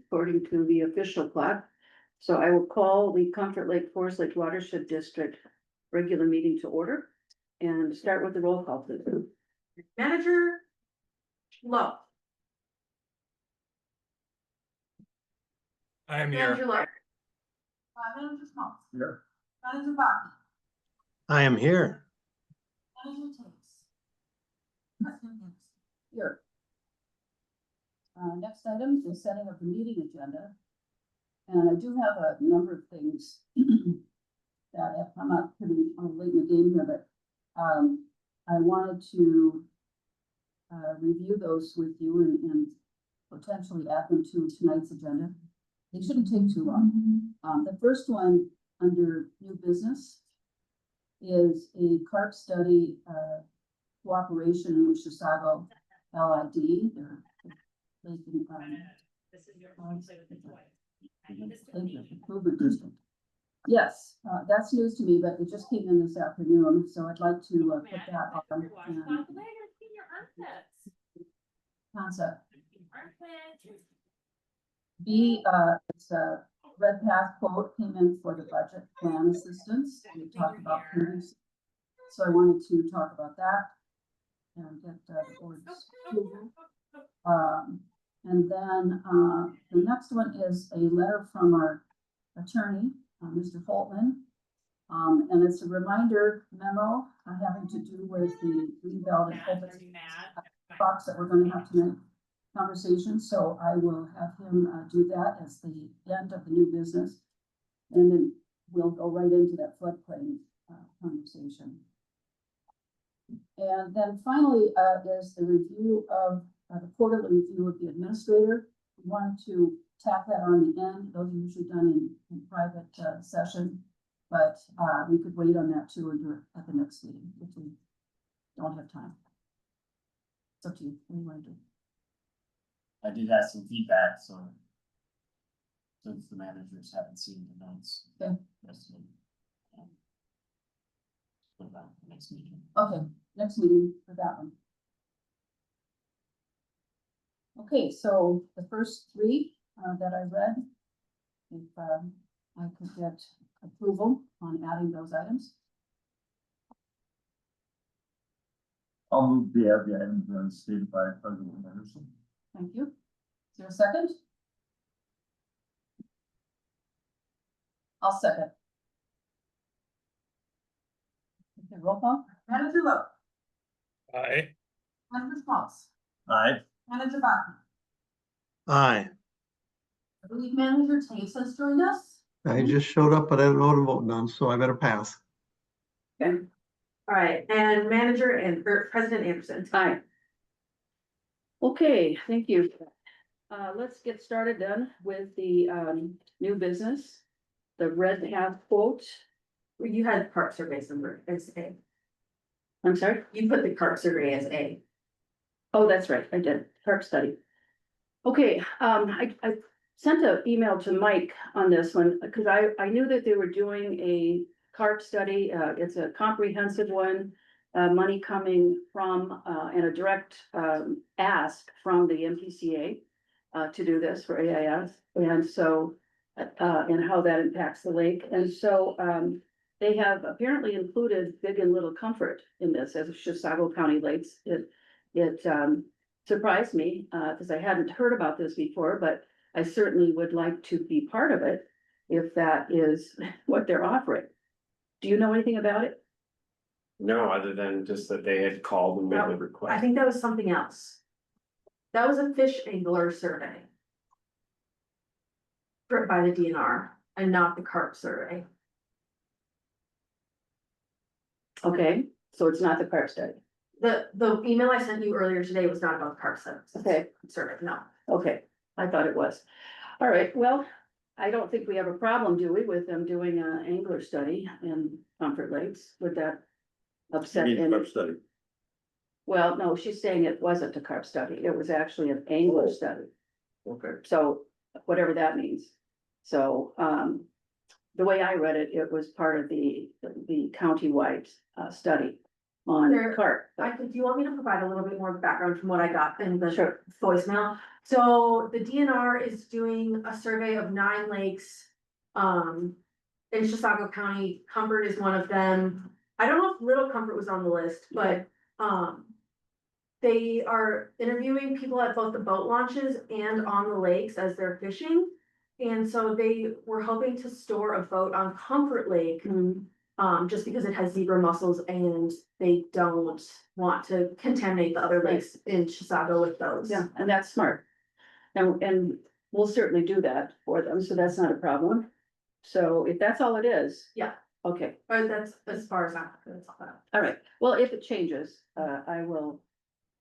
according to the official clock. So I will call the Comfort Lake Forest Lake Watershed District regular meeting to order and start with the roll call, please. Manager Lowe. I am Manager here. Lowe. Manager Smalls. Here. Manager Bachman. I am here. Manager Tate. Here. Next item is setting of the meeting agenda. And I do have a number of things that have come up pretty late in the game here, but I wanted to review those with you and potentially add them to tonight's agenda. They shouldn't take too long. The first one under new business is a CARP study cooperation with Chisago LID. They're making This is your phone, so with the toy. Improvement District. Yes, that's news to me, but it just came in this afternoon, so I'd like to put that on and concept. B, it's a Red Path quote came in for the budget plan assistance. We talked about previously. So I wanted to talk about that and get the board's approval. And then the next one is a letter from our attorney, Mr. Holtman. And it's a reminder memo having to do with the greenbelt and open box that we're going to have tonight conversation. So I will have him do that as the end of the new business. And then we'll go right into that floodplain conversation. And then finally is the review of the quarterly review of the administrator. We wanted to tack that on the end. Those are usually done in private session, but we could wait on that too and do it at the next meeting if we don't have time. It's up to you. What do you want to do? I did have some feedback, so since the managers haven't seen the notes. Okay. Put it on the next meeting. Okay, next meeting for that one. Okay, so the first three that I read, if I could get approval on adding those items. I'll move the items as stated by President Anderson. Thank you. Is there a second? I'll second. Okay, roll call. Manager Lowe. Aye. Manager Smalls. Aye. Manager Bachman. Aye. I believe Manager Tate has joined us. I just showed up, but I don't know what to vote on, so I better pass. Okay. All right, and Manager and President Anderson. Aye. Okay, thank you. Let's get started then with the new business. The Red Path quote. You had CARP surveys number as A. I'm sorry. You put the CARP survey as A. Oh, that's right, I did, CARP study. Okay, I sent an email to Mike on this one, because I knew that they were doing a CARP study, it's a comprehensive one. Money coming from, and a direct ask from the MPCA to do this for AIS, and so, and how that impacts the lake, and so, they have apparently included Big and Little Comfort in this as Chisago County Lakes. It surprised me, because I hadn't heard about this before, but I certainly would like to be part of it if that is what they're offering. Do you know anything about it? No, other than just that they had called and made the I request. think that was something else. That was a fish angler survey. By the DNR and not the CARP survey. Okay, so it's not the CARP study. The email I sent you earlier today was not about the CARP Okay. survey, no. Okay, I thought it was. All right, well, I don't think we have a problem, do we, with them doing an angler study in Comfort Lakes? Would that upset any? Study. Well, no, she's saying it wasn't a CARP study. It was actually an angler study. Okay. So whatever that means. So, the way I read it, it was part of the countywide, study. on There- CART. do you want me to provide a little bit more background from what I got in the Sure. voicemail? So the DNR is doing a survey of 9 lakes. In Chisago County, Comfort is one of them. I don't know if Little Comfort was on the list, but, they are interviewing people at both the boat launches and on the lakes as they're fishing. And so they were hoping to store a boat on Comfort Lake, Mm, just because it has zebra mussels and they don't want to contaminate the other lakes in Chisago with those. yeah, and that's smart. And we'll certainly do that for them, so that's not a problem. So if that's all it is. Yeah. Okay, But that's as far as that's all that. all right. Well, if it changes, I will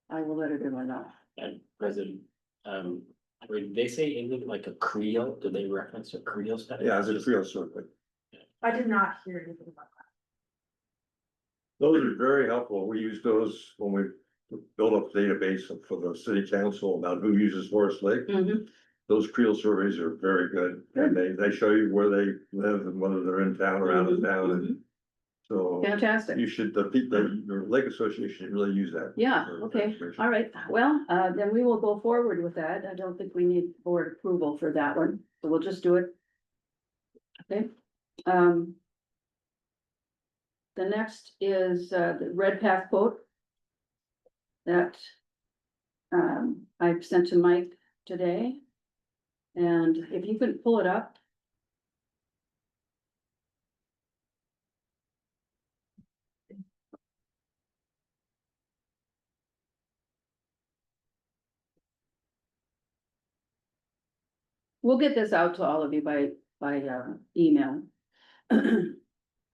let everyone know. And President, when they say anything like a Creo, do they reference a Creo study? Yeah, it's a Creo survey. I did not hear anything about that. Those are very helpful. We use those when we build up a database for the city council about who uses Forest Lake. Mhm. Those Creo surveys are very good, and they show you where they live and whether they're in town or out of town, and so Fantastic. you should, the people, your lake association should really use that. Yeah, for okay, information. all right. Well, then we will go forward with that. I don't think we need board approval for that one, so we'll just do it. Okay. The next is the Red Path quote that I've sent to Mike today. And if you can pull it up. We'll get this out to all of you by email.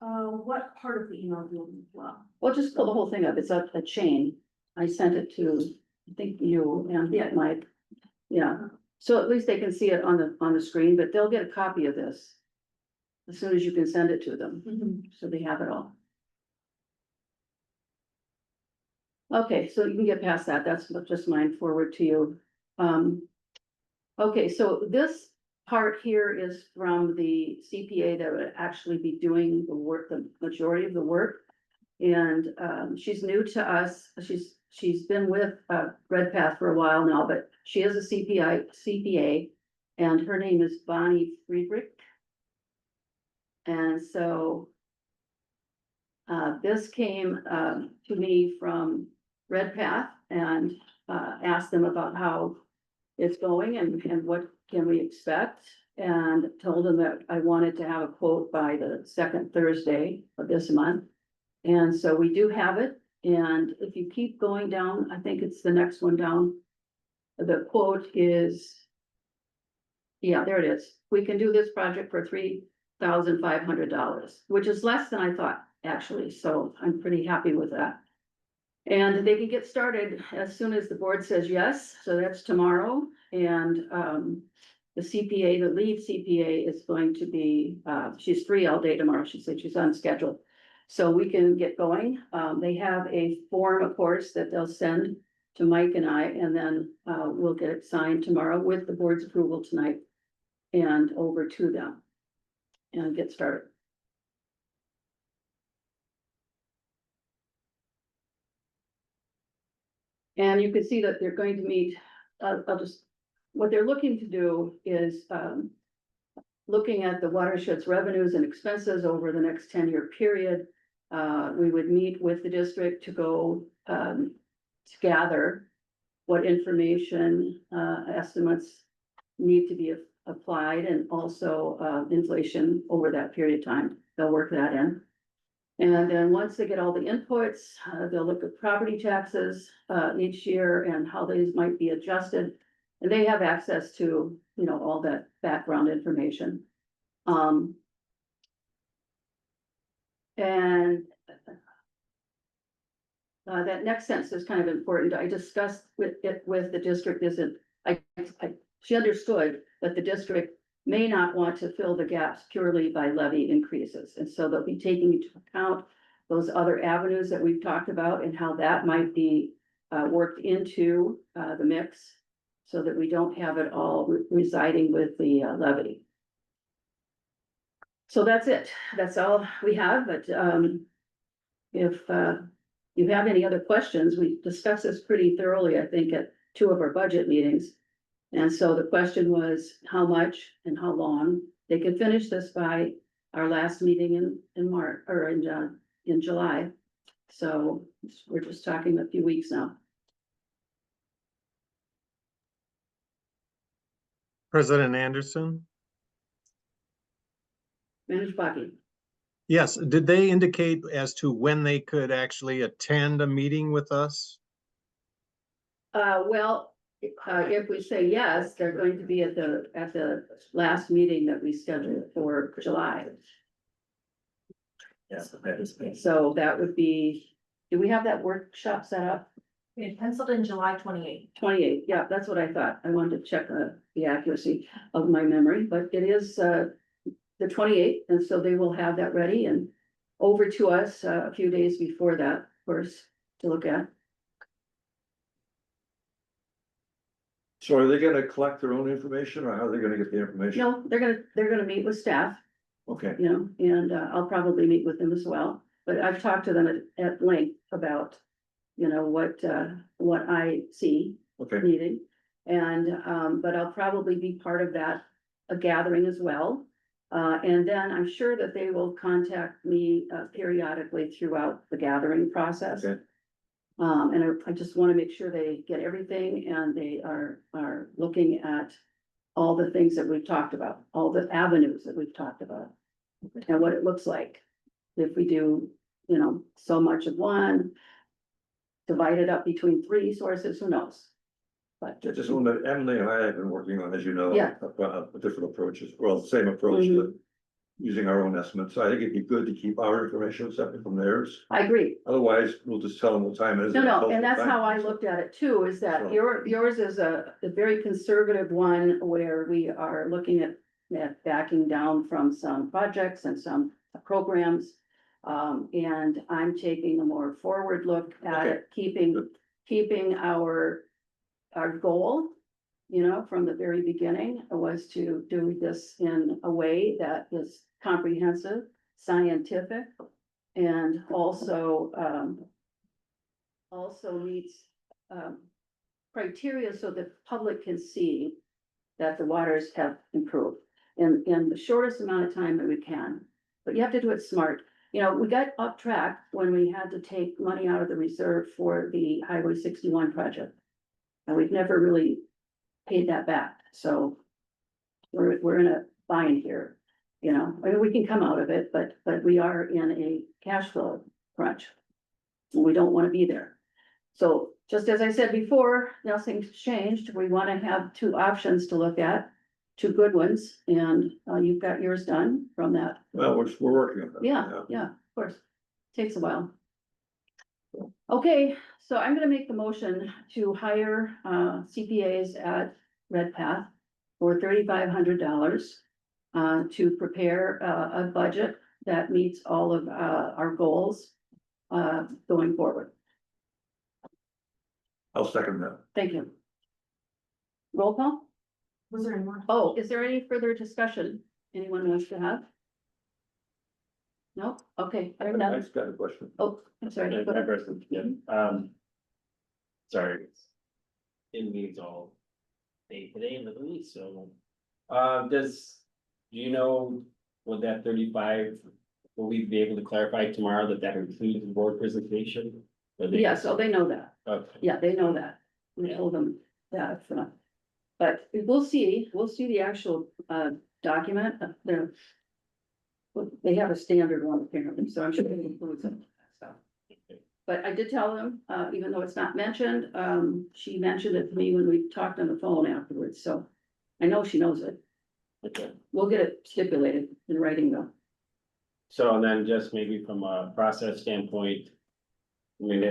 What part of the email do you want? Well, just pull the whole thing up. It's a chain. I sent it to, I think you and Mike. Yeah, so at least they can see it on the screen, but they'll get a copy of this. As soon as you can send it to them, so they have it all. Okay, so you can get past that. That's just mine forward to you. Okay, so this part here is from the CPA that would actually be doing the work, the majority of the work. And she's new to us. She's been with Red Path for a while now, but she is a CPA, and her name is Bonnie Friedrich. And so this came to me from Red Path and asked them about how it's going and what can we expect. And told them that I wanted to have a quote by the second Thursday of this month. And so we do have it. And if you keep going down, I think it's the next one down. The quote is, yeah, there it is. We can do this project for $3,500, which is less than I thought, actually. So I'm pretty happy with that. And they can get started as soon as the board says yes. So that's tomorrow. And the CPA, the lead CPA is going to be, she's free all day tomorrow. She said she's on schedule. So we can get going. They have a form, of course, that they'll send to Mike and I, and then we'll get it signed tomorrow with the board's approval tonight and over to them and get started. And you can see that they're going to meet, what they're looking to do is looking at the watershed's revenues and expenses over the next 10-year period. We would meet with the district to go to gather what information estimates need to be applied, and also inflation over that period of time. They'll work that in. And then once they get all the inputs, they'll look at property taxes each year and how these might be adjusted. And they have access to, you know, all that background information. And that next sentence is kind of important. I discussed with the district she understood that the district may not want to fill the gaps purely by levy increases. And so they'll be taking into account those other avenues that we've talked about and how that might be worked into the mix, so that we don't have it all residing with the levy. So that's it. That's all we have, but if you have any other questions, we discussed this pretty thoroughly, I think, at two of our budget meetings. And so the question was how much and how long. They could finish this by our last meeting in March, or in July. So we're just talking a few weeks now. President Anderson? Manager Bucky. Yes, did they indicate as to when they could actually attend a meeting with us? Well, if we say yes, they're going to be at the last meeting that we scheduled for July. Yeah, that is good. So that would be, do we have that workshop set up? We had penciled in July 28th. 28, yeah, that's what I thought. I wanted to check the accuracy of my memory, but it is the 28th, and so they will have that ready and over to us a few days before that, of course, to look at. So are they gonna collect their own information or how are they gonna get the information? No, they're gonna meet with staff, Okay, you know, and I'll probably meet with them as well. But I've talked to them at length about, you know, what I see okay, needed. And, but I'll probably be part of that, a gathering as well. And then I'm sure that they will contact me periodically throughout the gathering process. okay. And I just want to make sure they get everything and they are looking at all the things that we've talked about, all the avenues that we've talked about. And what it looks like if we do, you know, so much of one, divide it up between three sources, who knows? But I just want to, Emily and I have been working on, as you know. Yeah. Different approaches, well, the same approach, Mhm. but using our own estimates. So I think it'd be good to keep our information separate from theirs. I agree. Otherwise, we'll just tell them what time it is. No, and that's how I looked at it too, is that So- yours is a very conservative one where we are looking at backing down from some projects and some programs. And I'm taking a more forward look at it, keeping our goal, you know, from the very beginning was to do this in a way that is comprehensive, scientific, and also meets criteria so the public can see that the waters have improved in the shortest amount of time that we can. But you have to do it smart. You know, we got off track when we had to take money out of the reserve for the Highway 61 project. And we've never really paid that back, so we're in a bind here, you know, I mean, we can come out of it, but we are in a cash flow crunch. And we don't wanna be there. So just as I said before, nothing's changed, we wanna have two options to look at, two good ones, and you've got yours done from that. Well, we're working on that. Yeah, of course, takes a while. Okay, so I'm gonna make the motion to hire CPAs at Redpath for $3,500 to prepare a budget that meets all of our goals going forward. I'll second that. Thank you. Roll call? Was there any more? Oh, is there any further discussion anyone wants to have? No? Okay, I'm I done. just got a question. Oh, I'm sorry. Yeah, Go ahead. person, yeah, sorry. In meetings all day today and the week, so, do you know, with that 35, will we be able to clarify tomorrow that includes the board presentation? Or they- Yeah, so they know that. Okay, Yeah, they know that. We told them that. But we'll see the actual document, they have a standard one apparently, so I'm sure it includes it, so. But I did tell them, even though it's not mentioned, she mentioned it to me when we talked on the phone afterwards, so. I know she knows it. okay. We'll get it stipulated in writing though. So and then just maybe from a process standpoint, I mean,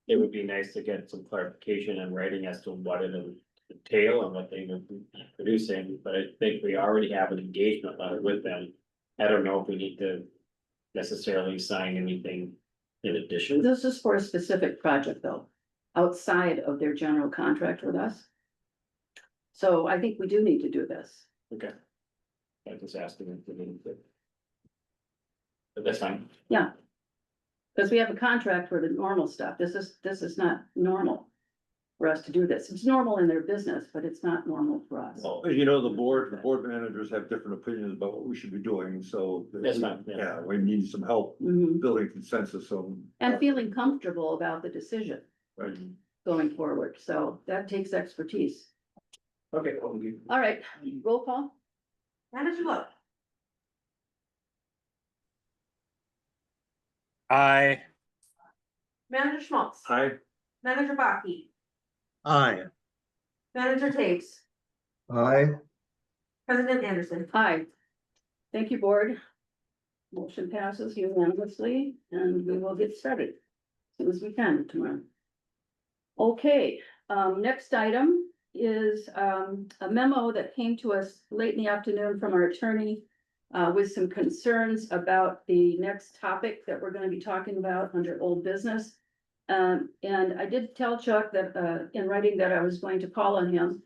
it would be nice to get some clarification in writing as to what it would entail and what they would be producing, but I think we already have an engagement letter with them. I don't know if we need to necessarily sign anything in addition. This is for a specific project though, outside of their general contract with us. So I think we do need to do this. Okay. I just asked them if we need to. But that's fine. Yeah. Because we have a contract for the normal stuff. This is not normal for us to do this. It's normal in their business, but it's not normal for us. Well, as you know, the board managers have different opinions about what we should be doing, so. That's fine, yeah. Yeah, we need some help Mhm. building consensus on. And feeling comfortable about the decision Right. going forward. So that takes expertise. Okay, well, we- All right, roll call. Manager Look, Aye. Manager Schmaltz, Hi, Manager Baki, Aye. Manager Taves, Aye. President Anderson. Aye. Thank you, board. Motion passes unanimously, and we will get started as soon as we can tomorrow. Okay, next item is, a memo that came to us late in the afternoon from our attorney with some concerns about the next topic that we're gonna be talking about under old business. And I did tell Chuck that, in writing that I was going to call on him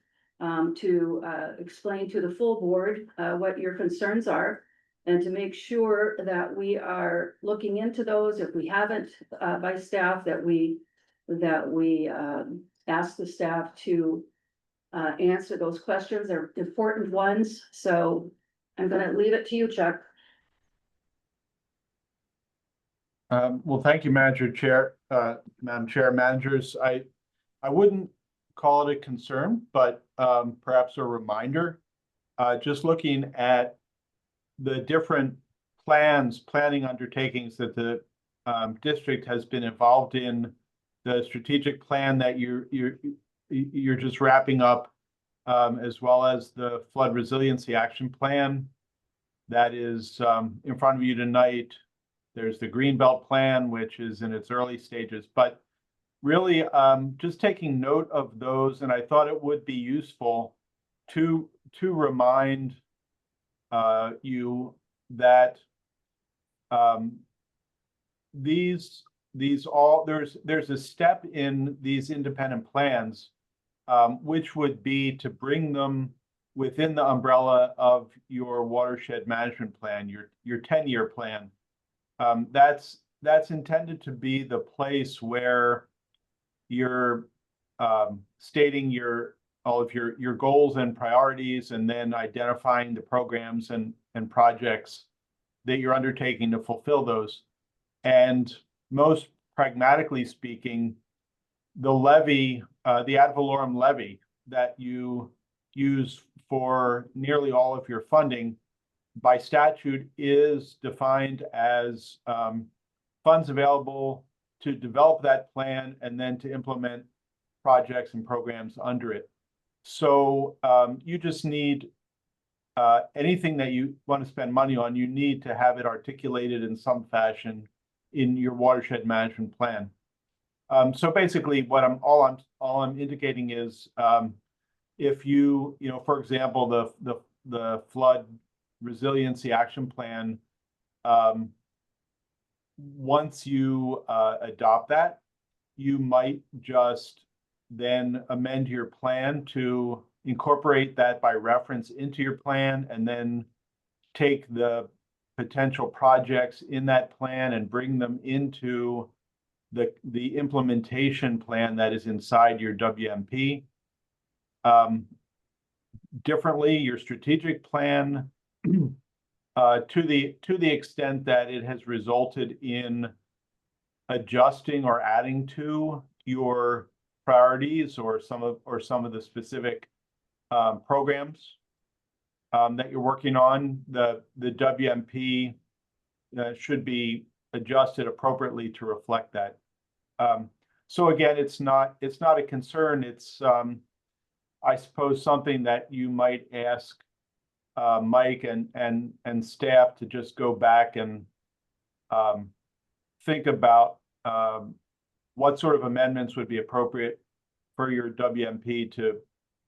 to explain to the full board what your concerns are. And to make sure that we are looking into those, if we haven't, by staff, that we ask the staff to answer those questions. They're important ones, so I'm gonna leave it to you, Chuck. Well, thank you, Madam Chair, managers. I wouldn't call it a concern, but perhaps a reminder. Just looking at the different planning undertakings that the district has been involved in, the strategic plan that you're just wrapping up, as well as the flood resiliency action plan that is in front of you tonight. There's the Greenbelt plan, which is in its early stages, but really just taking note of those. And I thought it would be useful to remind you that these all there's a step in these independent plans, which would be to bring them within the umbrella of your watershed management plan, your 10-year plan. That's intended to be the place where you're stating all of your goals and priorities, and then identifying the programs and projects that you're undertaking to fulfill those. And most pragmatically speaking, the levy, the ad valorem levy that you use for nearly all of your funding by statute is defined as funds available to develop that plan and then to implement projects and programs under it. So you just need anything that you want to spend money on, you need to have it articulated in some fashion in your watershed management plan. So basically, all I'm indicating is if you for example, the flood resiliency action plan, once you adopt that, you might just then amend your plan to incorporate that by reference into your plan, and then take the potential projects in that plan and bring them into the implementation plan that is inside your WMP. Differently, your strategic plan, to the extent that it has resulted in adjusting or adding to your priorities or some of the specific programs that you're working on, the WMP should be adjusted appropriately to reflect that. So again, it's not a concern. It's I suppose something that you might ask Mike and staff to just go back and think about what sort of amendments would be appropriate for your WMP to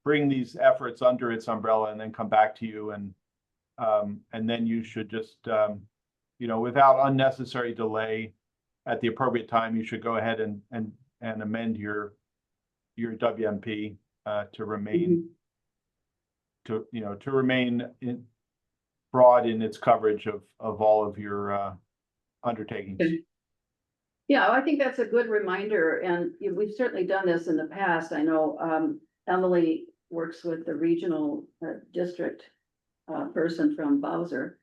bring these efforts under its umbrella, and then come back to you, and then you should just without unnecessary delay, at the appropriate time, you should go ahead and amend your WMP to remain to remain broad in its coverage of all of your undertakings. Yeah, I think that's a good reminder, and we've certainly done this in the past. I know, Emily works with the regional district person from Bowser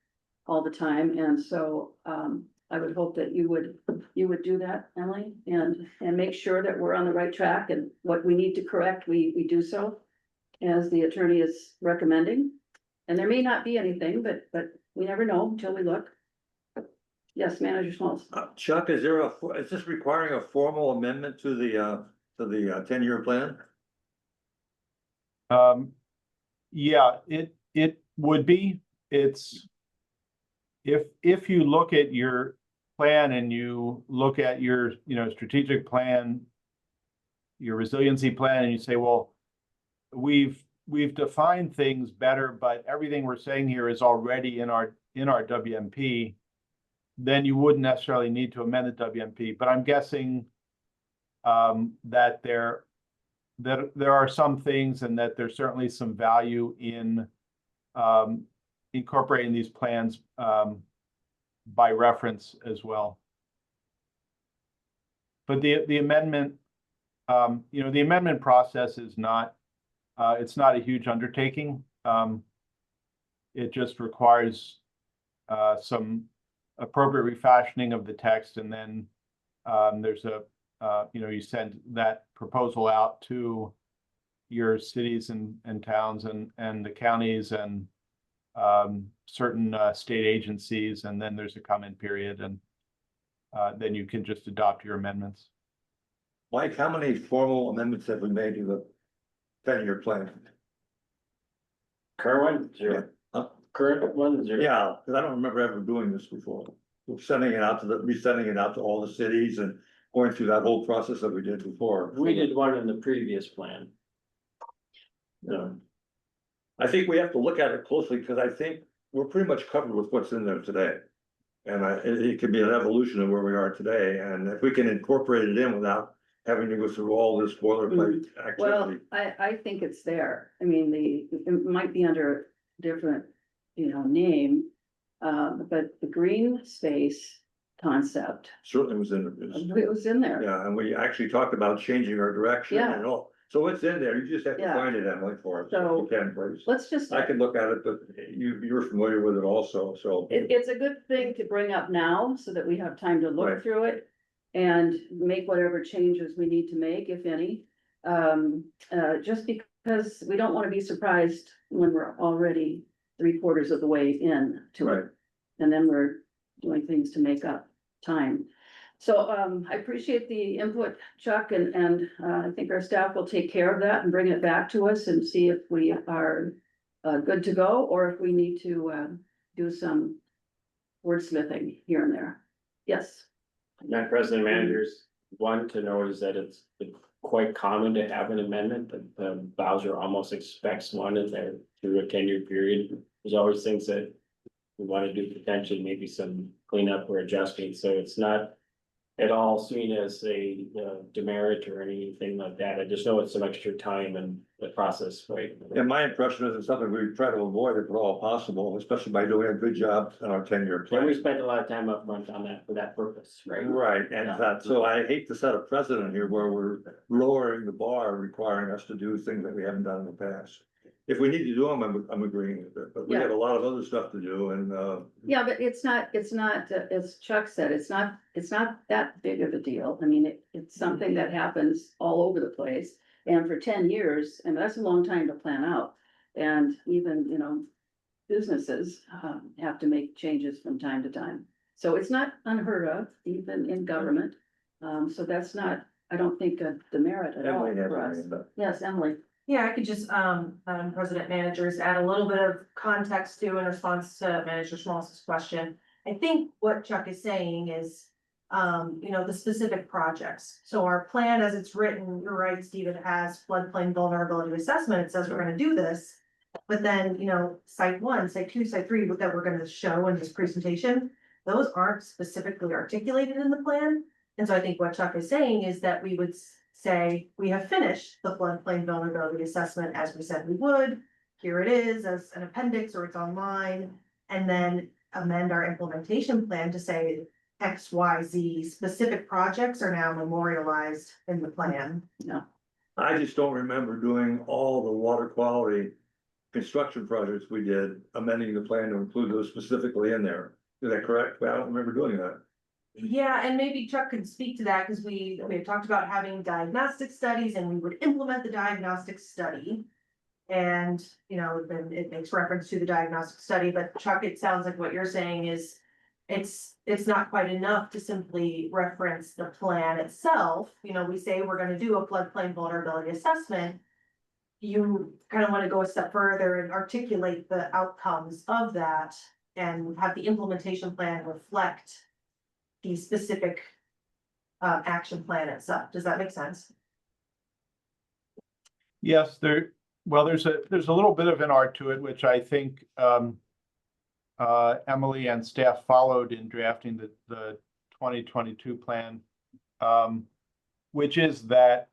all the time, and so, I would hope that you would do that, Emily, and make sure that we're on the right track, and what we need to correct, we do so as the attorney is recommending. And there may not be anything, but we never know until we look. Yes, Manager Smalls. Chuck, is this requiring a formal amendment to the 10-year plan? Yeah, it would be, it's. If you look at your plan and you look at your, strategic plan, your resiliency plan, and you say, well, we've defined things better, but everything we're saying here is already in our WMP, then you wouldn't necessarily need to amend the WMP. But I'm guessing that there are some things, and that there's certainly some value in incorporating these plans by reference as well. But the amendment, the amendment process is not, it's not a huge undertaking. It just requires some appropriate refashioning of the text, and then there's you send that proposal out to your cities and towns and the counties and certain state agencies, and then there's a comment period, and then you can just adopt your amendments. Mike, how many formal amendments have we made to the 10-year plan? Current one, zero. Huh? Current one, zero. Yeah, because I don't remember ever doing this before. We're sending it out to resending it out to all the cities and going through that whole process that we did before. We did one in the previous plan. No. I think we have to look at it closely, because I think we're pretty much covered with what's in there today. And it could be an evolution of where we are today, and if we can incorporate it in without having to go through all this boilerplate Well, activity. I think it's there. I mean, it might be under a different, name. But the green space concept, Certainly was in it. it was in there. Yeah, and we actually talked about changing our direction Yeah. and all. So it's in there. You just have to Yeah. find it, Emily, for us. So, If you can, please. Let's just, I can look at it, but you're familiar with it also, so. it's a good thing to bring up now so that we have time to look Right. through it and make whatever changes we need to make, if any. Just because we don't want to be surprised when we're already 3/4 of the way in to Right. it. And then we're doing things to make up time. So, I appreciate the input, Chuck, and I think our staff will take care of that and bring it back to us and see if we are good to go, or if we need to do some wordsmithing here and there. Yes, Madam President, managers, one to know is that it's quite common to have an amendment, that Bowser almost expects one in there through a 10-year period. There's always things that we want to do, potentially maybe some cleanup or adjusting, so it's not at all seen as a demerit or anything like that. I just know it's some extra time and the process, right? And my impression is it's something we try to avoid if at all possible, especially by doing a good job on our 10-year And plan. we spent a lot of time up front on that for that purpose, right? Right, and Yeah. that, so I hate to set a precedent here where we're lowering the bar, requiring us to do things that we haven't done in the past. If we need to do them, I'm agreeing with it, but we Yeah. have a lot of other stuff to do, and yeah, but it's not, as Chuck said, it's not that big of a deal. I mean, it's something that happens all over the place. And for 10 years, and that's a long time to plan out. And even, businesses have to make changes from time to time. So it's not unheard of, even in government. So that's not, I don't think, a demerit at all Emily has for her us. hand up. Yes, Emily. Yeah, I could just, Madam President, managers, add a little bit of context to in response to Manager Schmaltz's question. I think what Chuck is saying is, the specific projects. So our plan as it's written, you're right, Steve, it has floodplain vulnerability assessment. It says we're gonna do this. But then, site 1, site 2, site 3, that we're gonna show in this presentation, those aren't specifically articulated in the plan. And so I think what Chuck is saying is that we would say, we have finished the floodplain vulnerability assessment as we said we would. Here it is as an appendix, or it's online, and then amend our implementation plan to say, XYZ specific projects are now memorialized in the plan. I just don't remember doing all the water quality construction projects we did, amending the plan to include those specifically in there. Is that correct? I don't remember doing that. Yeah, and maybe Chuck could speak to that, because we had talked about having diagnostic studies and we would implement the diagnostic study. And, you know, then it makes reference to the diagnostic study, but Chuck, it sounds like what you're saying is. It's not quite enough to simply reference the plan itself, you know, we say we're gonna do a floodplain vulnerability assessment. You kind of want to go a step further and articulate the outcomes of that and have the implementation plan reflect. The specific action plan itself, does that make sense? Yes, there's a little bit of an art to it, which I think Emily and staff followed in drafting the 2022 plan, which is that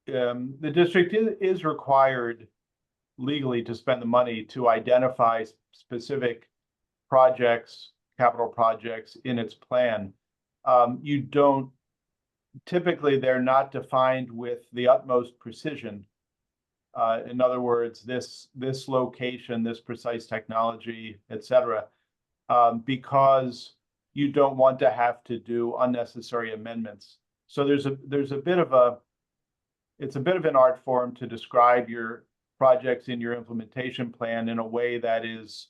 the district is required legally to spend the money to identify specific projects, capital projects in its plan. You don't, typically they're not defined with the utmost precision. In other words, this location, this precise technology, etc., because you don't want to have to do unnecessary amendments. So there's a bit of it's a bit of an art form to describe your projects in your implementation plan in a way that is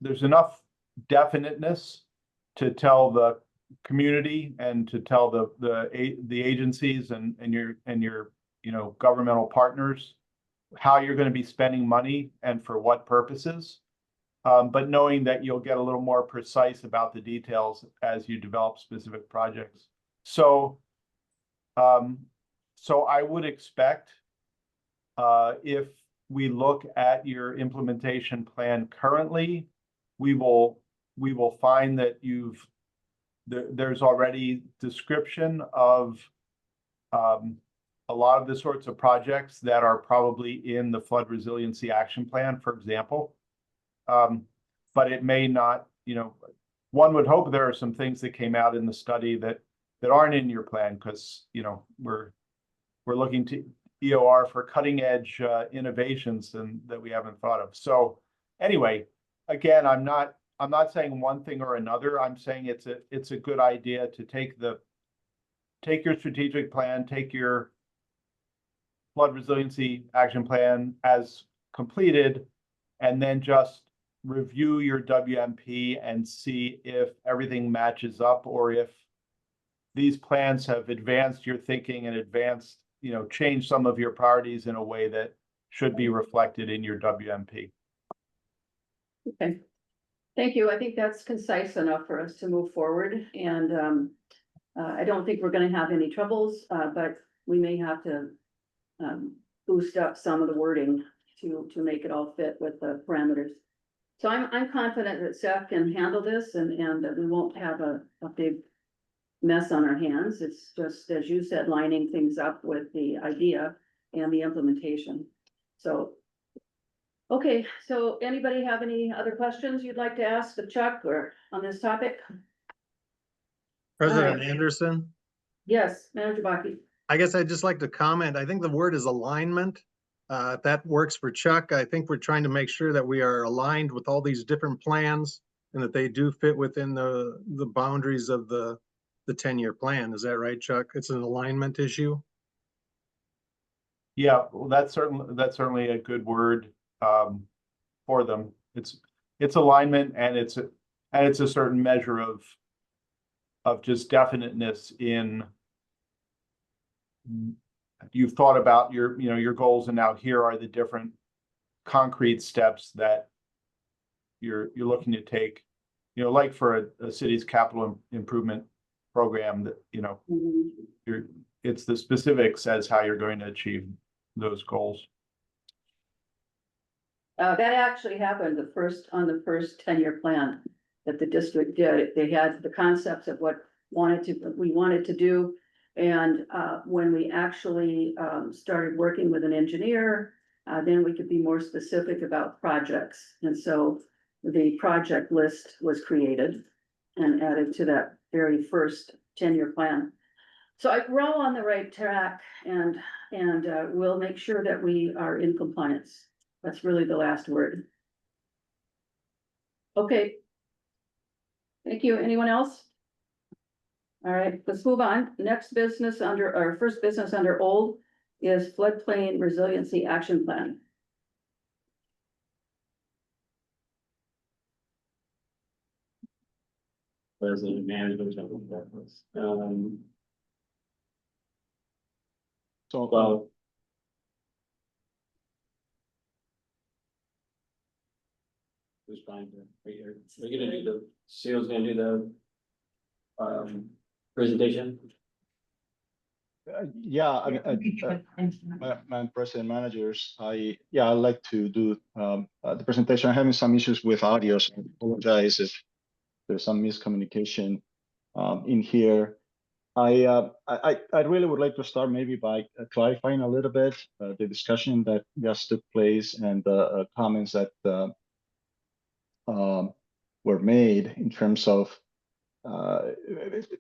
there's enough definiteness to tell the community and to tell the agencies and your you know governmental partners how you're going to be spending money and for what purposes, but knowing that you'll get a little more precise about the details as you develop specific projects. So I would expect if we look at your implementation plan currently, we will find that there's already description of a lot of the sorts of projects that are probably in the flood resiliency action plan, for example. But it may not, you know, one would hope there are some things that came out in the study that aren't in your plan, because, you know, we're looking to EOR for cutting edge innovations and that we haven't thought of. So anyway, again, I'm not saying one thing or another. I'm saying it's a good idea to take your strategic plan, take your flood resiliency action plan as completed, and then just review your WMP and see if everything matches up, or if these plans have advanced your thinking and advanced, you know, changed some of your priorities in a way that should be reflected in your WMP. Okay. Thank you. I think that's concise enough for us to move forward, and I don't think we're gonna have any troubles, but we may have to boost up some of the wording to make it all fit with the parameters. So I'm confident that Seth can handle this and that we won't have a big mess on our hands. It's just, as you said, lining things up with the idea and the implementation. So, okay, so anybody have any other questions you'd like to ask of Chuck or on this topic? President Alright. Anderson, Yes, Manager Baki. I guess I'd just like to comment. I think the word is alignment. If that works for Chuck. I think we're trying to make sure that we are aligned with all these different plans and that they do fit within the boundaries of the 10-year plan. Is that right, Chuck? It's an alignment issue. Yeah, well, that's certainly a good word for them. It's alignment, and it's a certain measure of just definiteness in you've thought about your goals, and now here are the different concrete steps that you're looking to take, like for a city's capital improvement program, that it's the specifics as how you're going to achieve those goals. That actually happened on the first 10-year plan that the district did. They had the concepts of what we wanted to do. And when we actually started working with an engineer, then we could be more specific about projects. And so the project list was created and added to that very first 10-year plan. So we're all on the right track and we'll make sure that we are in compliance. That's really the last word. Okay. Thank you. Anyone else? All right, let's move on. Next business under, our first business under old is floodplain resiliency action plan. President management. So, Well. Who's fine, right here, we're gonna do the, Seal's gonna do the. Presentation. Yeah, I mean, Madam President, managers, I'd like to do the presentation. I'm having some issues with audio, so I apologize if there's some miscommunication in here. I really would like to start maybe by clarifying a little bit the discussion that just took place and the comments that were made in terms of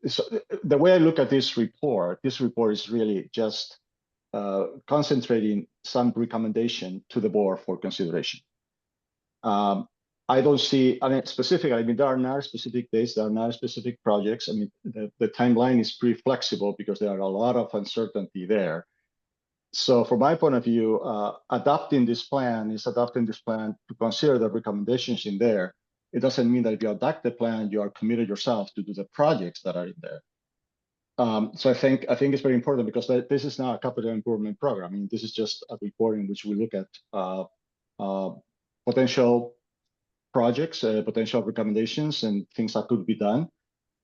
so the way I look at this report is really just concentrating some recommendation to the board for consideration. I don't see, I mean, there are not specific dates, there are not specific projects. I mean, the timeline is pretty flexible because there are a lot of uncertainty there. So from my point of view, adopting this plan to consider the recommendations in there. It doesn't mean that if you adopt the plan, you are committed yourself to do the projects that are in there. So I think it's very important because this is not a capital improvement program. I mean, this is just a report in which we look at potential projects, potential recommendations, and things that could be done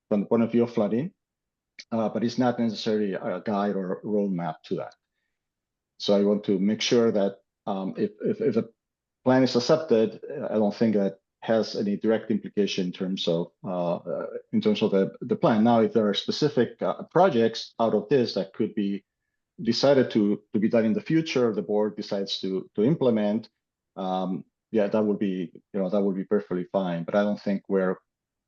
from the point of view of flooding. But it's not necessarily a guide or a roadmap to that. So I want to make sure that if a plan is accepted, I don't think that has any direct implication in terms of the plan. Now, if there are specific projects out of this that could be decided to be done in the future, the board decides to implement, that would be perfectly fine. But I don't think we're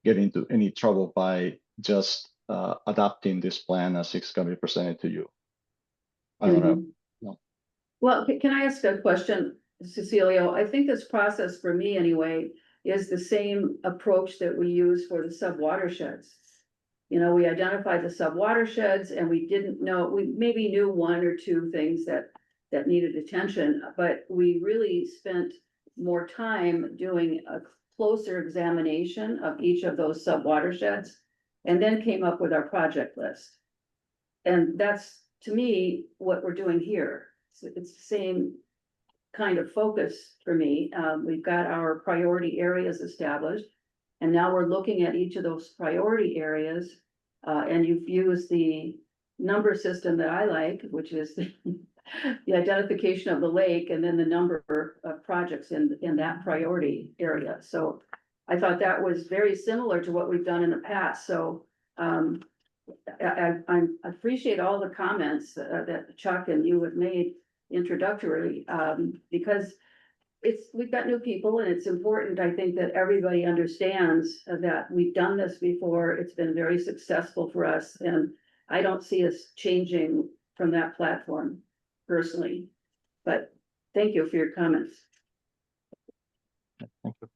getting into any trouble by just adopting this plan as it's going to be presented to you. I don't know. No. Well, can I ask a question, Cecilio? I think this process, for me anyway, is the same approach that we use for the sub-watersheds. You know, we identified the sub-watersheds and we didn't know, we maybe knew one or two things that needed attention, but we really spent more time doing a closer examination of each of those sub-watersheds and then came up with our project list. And that's, to me, what we're doing here. It's the same kind of focus for me. We've got our priority areas established, and now we're looking at each of those priority areas. And you've used the number system that I like, which is the identification of the lake and then the number of projects in that priority area. So I thought that was very similar to what we've done in the past. So I appreciate all the comments that Chuck and you have made introductory, because we've got new people and it's important, I think, that everybody understands that we've done this before. It's been very successful for us, and I don't see us changing from that platform personally. But thank you for your comments. Thank you.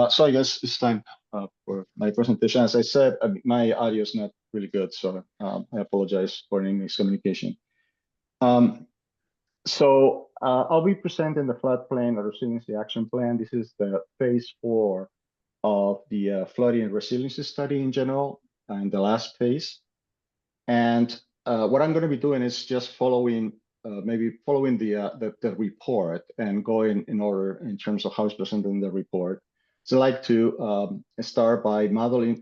So I guess it's time for my presentation. As I said, my audio is not really good, so I apologize for any miscommunication. So I'll be presenting the floodplain resiliency action plan. This is the phase 4 of the flooding and resiliency study in general, and the last phase. And what I'm going to be doing is just following the report and going in order in terms of how it's presented in the report. So I like to start by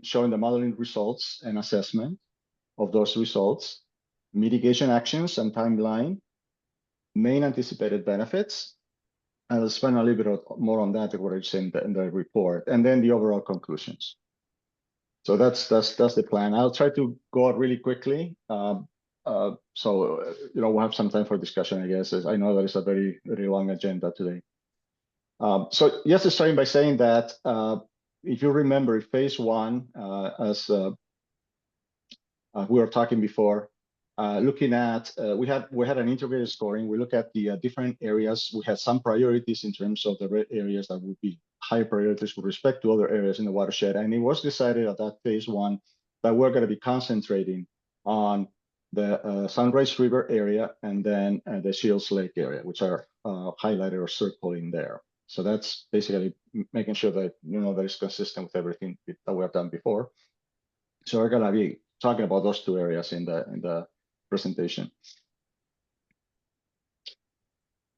showing the modeling results and assessment of those results, mitigation actions and timeline, main anticipated benefits. And I'll spend a little bit more on that, what it's in the report, and then the overall conclusions. So that's the plan. I'll try to go out really quickly. So we'll have some time for discussion, I guess. I know that it's a very, very long agenda today. So just starting by saying that, if you remember phase one, as we were talking before, looking at, we had an integrated scoring. We look at the different areas. We had some priorities in terms of the red areas that would be high priorities with respect to other areas in the watershed. And it was decided at that phase one that we're going to be concentrating on the Sunrise River area and then the Shields Lake area, which are highlighted or circling there. So that's basically making sure that that is consistent with everything that we have done before. So we're going to be talking about those two areas in the presentation.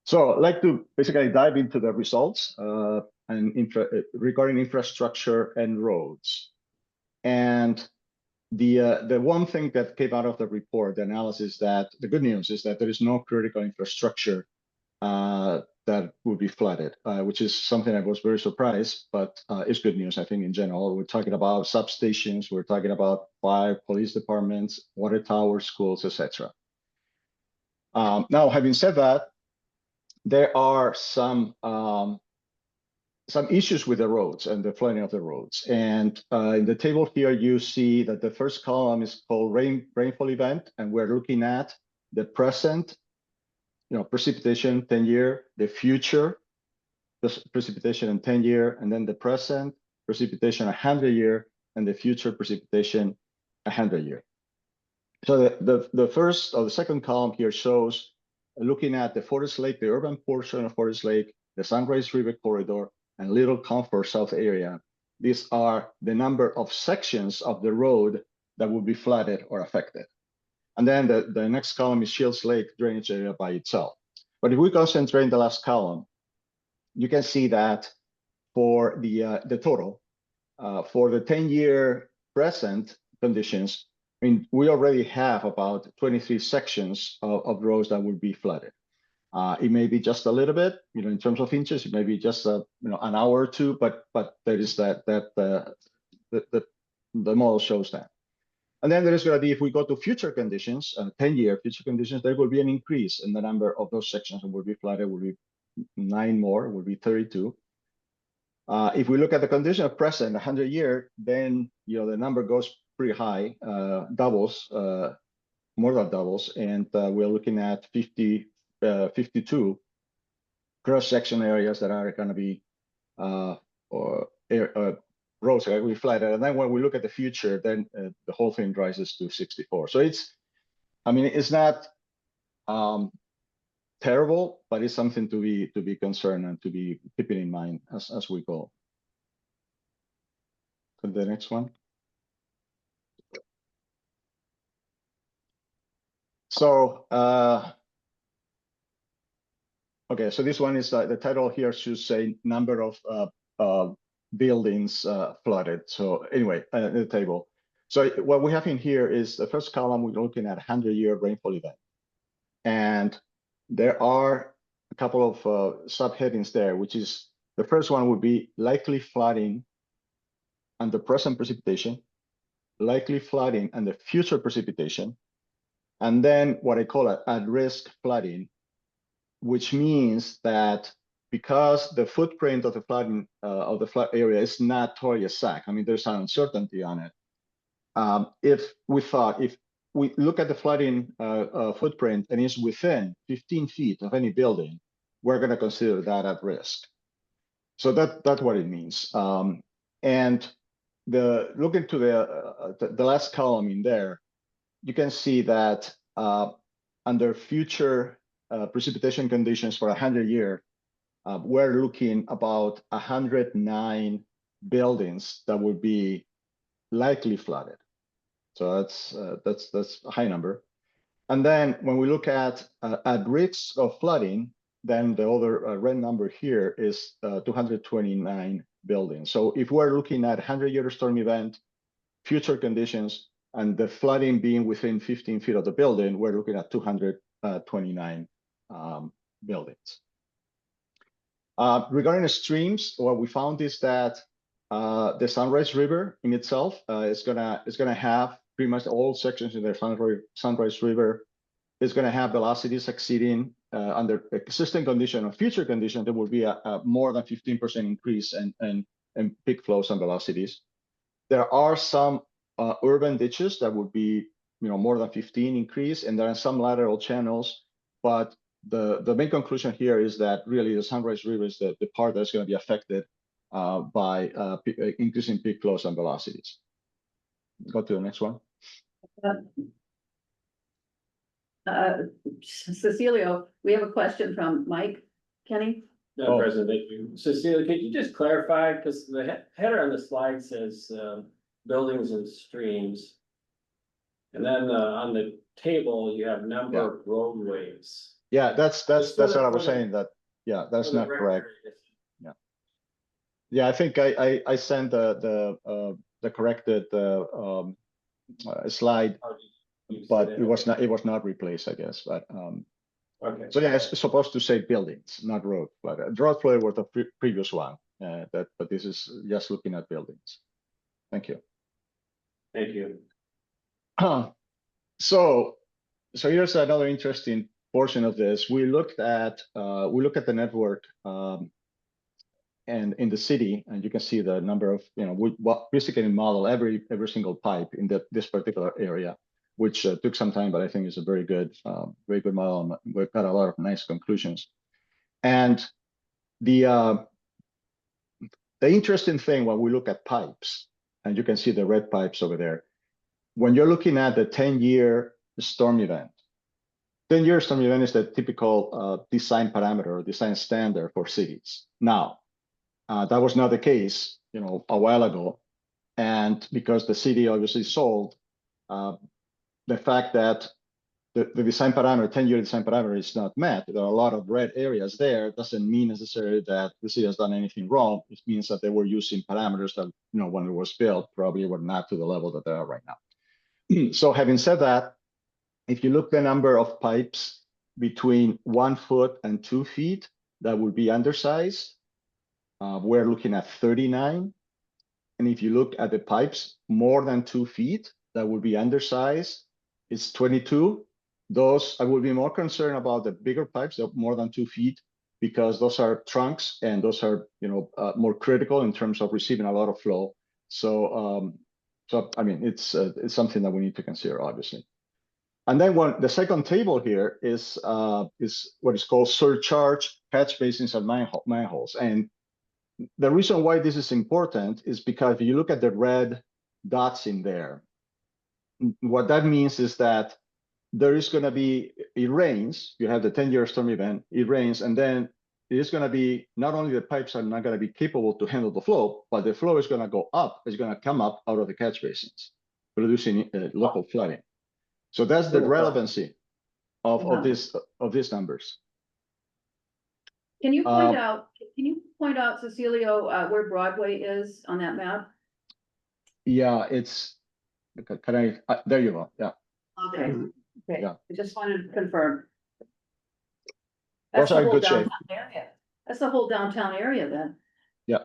So I'd like to basically dive into the results regarding infrastructure and roads. And the one thing that came out of the report, the analysis, that the good news is that there is no critical infrastructure that would be flooded, which is something I was very surprised, but it's good news, I think, in general. We're talking about substations, we're talking about 5 police departments, water towers, schools, etc. Now, having said that, there are some issues with the roads and the flooding of the roads. And in the table here, you see that the first column is called rainfall event, and we're looking at the present, precipitation 10-year, the future precipitation in 10-year, and then the present precipitation 100-year, and the future precipitation 100-year. So the first or the second column here shows looking at the Forest Lake, the urban portion of Forest Lake, the Sunrise River corridor, and Little Comfort South area. These are the number of sections of the road that will be flooded or affected. And then the next column is Shields Lake drainage area by itself. But if we concentrate in the last column, you can see that for the total, for the 10-year present conditions, I mean, we already have about 23 sections of roads that will be flooded. It may be just a little bit, in terms of inches, it may be just an hour or two, but there is the model shows that. And then there is going to be, if we go to future conditions, 10-year future conditions, there will be an increase in the number of those sections that will be flooded, will be 9 more, will be 32. If we look at the condition of present, 100-year, then the number goes pretty high, doubles, more than doubles, and we're looking at 52 cross-section areas that are going to be roads that will be flooded. And then when we look at the future, then the whole thing rises to 64. So it's not terrible, but it's something to be concerned and to be keeping in mind as we go. So the next one. So okay, so this one is the title here should say number of buildings flooded. So anyway, the table. So what we have in here is the first column, we're looking at 100-year rainfall event. And there are a couple of subheadings there, which is the first one would be likely flooding and the present precipitation, likely flooding and the future precipitation, and then what I call at-risk flooding, which means that because the footprint of the flooding of the flood area is not totally exact, there's an uncertainty on it. If we look at the flooding footprint and it's within 15 feet of any building, we're going to consider that at risk. So that's what it means. And looking to the last column in there, you can see that under future precipitation conditions for 100-year, we're looking about 109 buildings that would be likely flooded. So that's a high number. And then when we look at risk of flooding, then the other red number here is 229 buildings. So if we're looking at 100-year storm event, future conditions, and the flooding being within 15 feet of the building, we're looking at 229 buildings. Regarding the streams, what we found is that the Sunrise River in itself is gonna have pretty much all sections in the Sunrise River is going to have velocities exceeding under existing condition or future condition, there will be a more than 15% increase in peak flows and velocities. There are some urban ditches that would be, more than 15 increase, and there are some lateral channels, but the main conclusion here is that really the Sunrise River is the part that's going to be affected by increasing peak flows and velocities. Go to the next one. Cecilio, we have a question from Mike Kenny. No, President, thank you. Cecilia, could you just clarify, because the header on the slide says, buildings and streams. And then, on the table, you have number of roadways. Yeah, that's Just what for I the- was for the- saying, that, yeah, that's For the not correct. record, Yeah, I think I sent the corrected slide, how do you but say it that? was not replaced, I guess, but Okay. so yeah, it's supposed to say buildings, not road flood. Road flood was the previous one, but this is just looking at buildings. Thank you. Thank you. So here's another interesting portion of this. We looked at the network and in the city, and you can see the number of, we basically model every single pipe in this particular area, which took some time, but I think is a very good model. And we've got a lot of nice conclusions. And the interesting thing when we look at pipes, and you can see the red pipes over there, when you're looking at the 10-year storm event, 10-year storm event is the typical design parameter or design standard for cities. Now, that was not the case, a while ago. And because the city obviously sold, the fact that the design parameter, 10-year design parameter is not met, there are a lot of red areas there, doesn't mean necessarily that the city has done anything wrong. It means that they were using parameters that, when it was built, probably were not to the level that they are right now. So having said that, if you look the number of pipes between 1 foot and 2 feet, that would be undersized. We're looking at 39. And if you look at the pipes more than 2 feet, that would be undersized. It's 22. Those, I would be more concerned about the bigger pipes, more than 2 feet, because those are trunks and those are, more critical in terms of receiving a lot of flow. So I mean, it's something that we need to consider, obviously. And then the second table here is what is called surcharge catch basins and manholes. And the reason why this is important is because if you look at the red dots in there, what that means is that there is going to be, it rains, you have the 10-year storm event, it rains, and then it is going to be, not only the pipes are not going to be capable to handle the flow, but the flow is going to go up, it's going to come up out of the catch basins, producing local flooding. So that's the relevancy of these numbers. Can you point out, Cecilio, where Broadway is on that map? Yeah, it's, can I, there you go, yeah. Okay, okay, Yeah. I just wanted to confirm. Those That's the are in whole good shape. downtown area. That's the whole downtown area then. Yeah.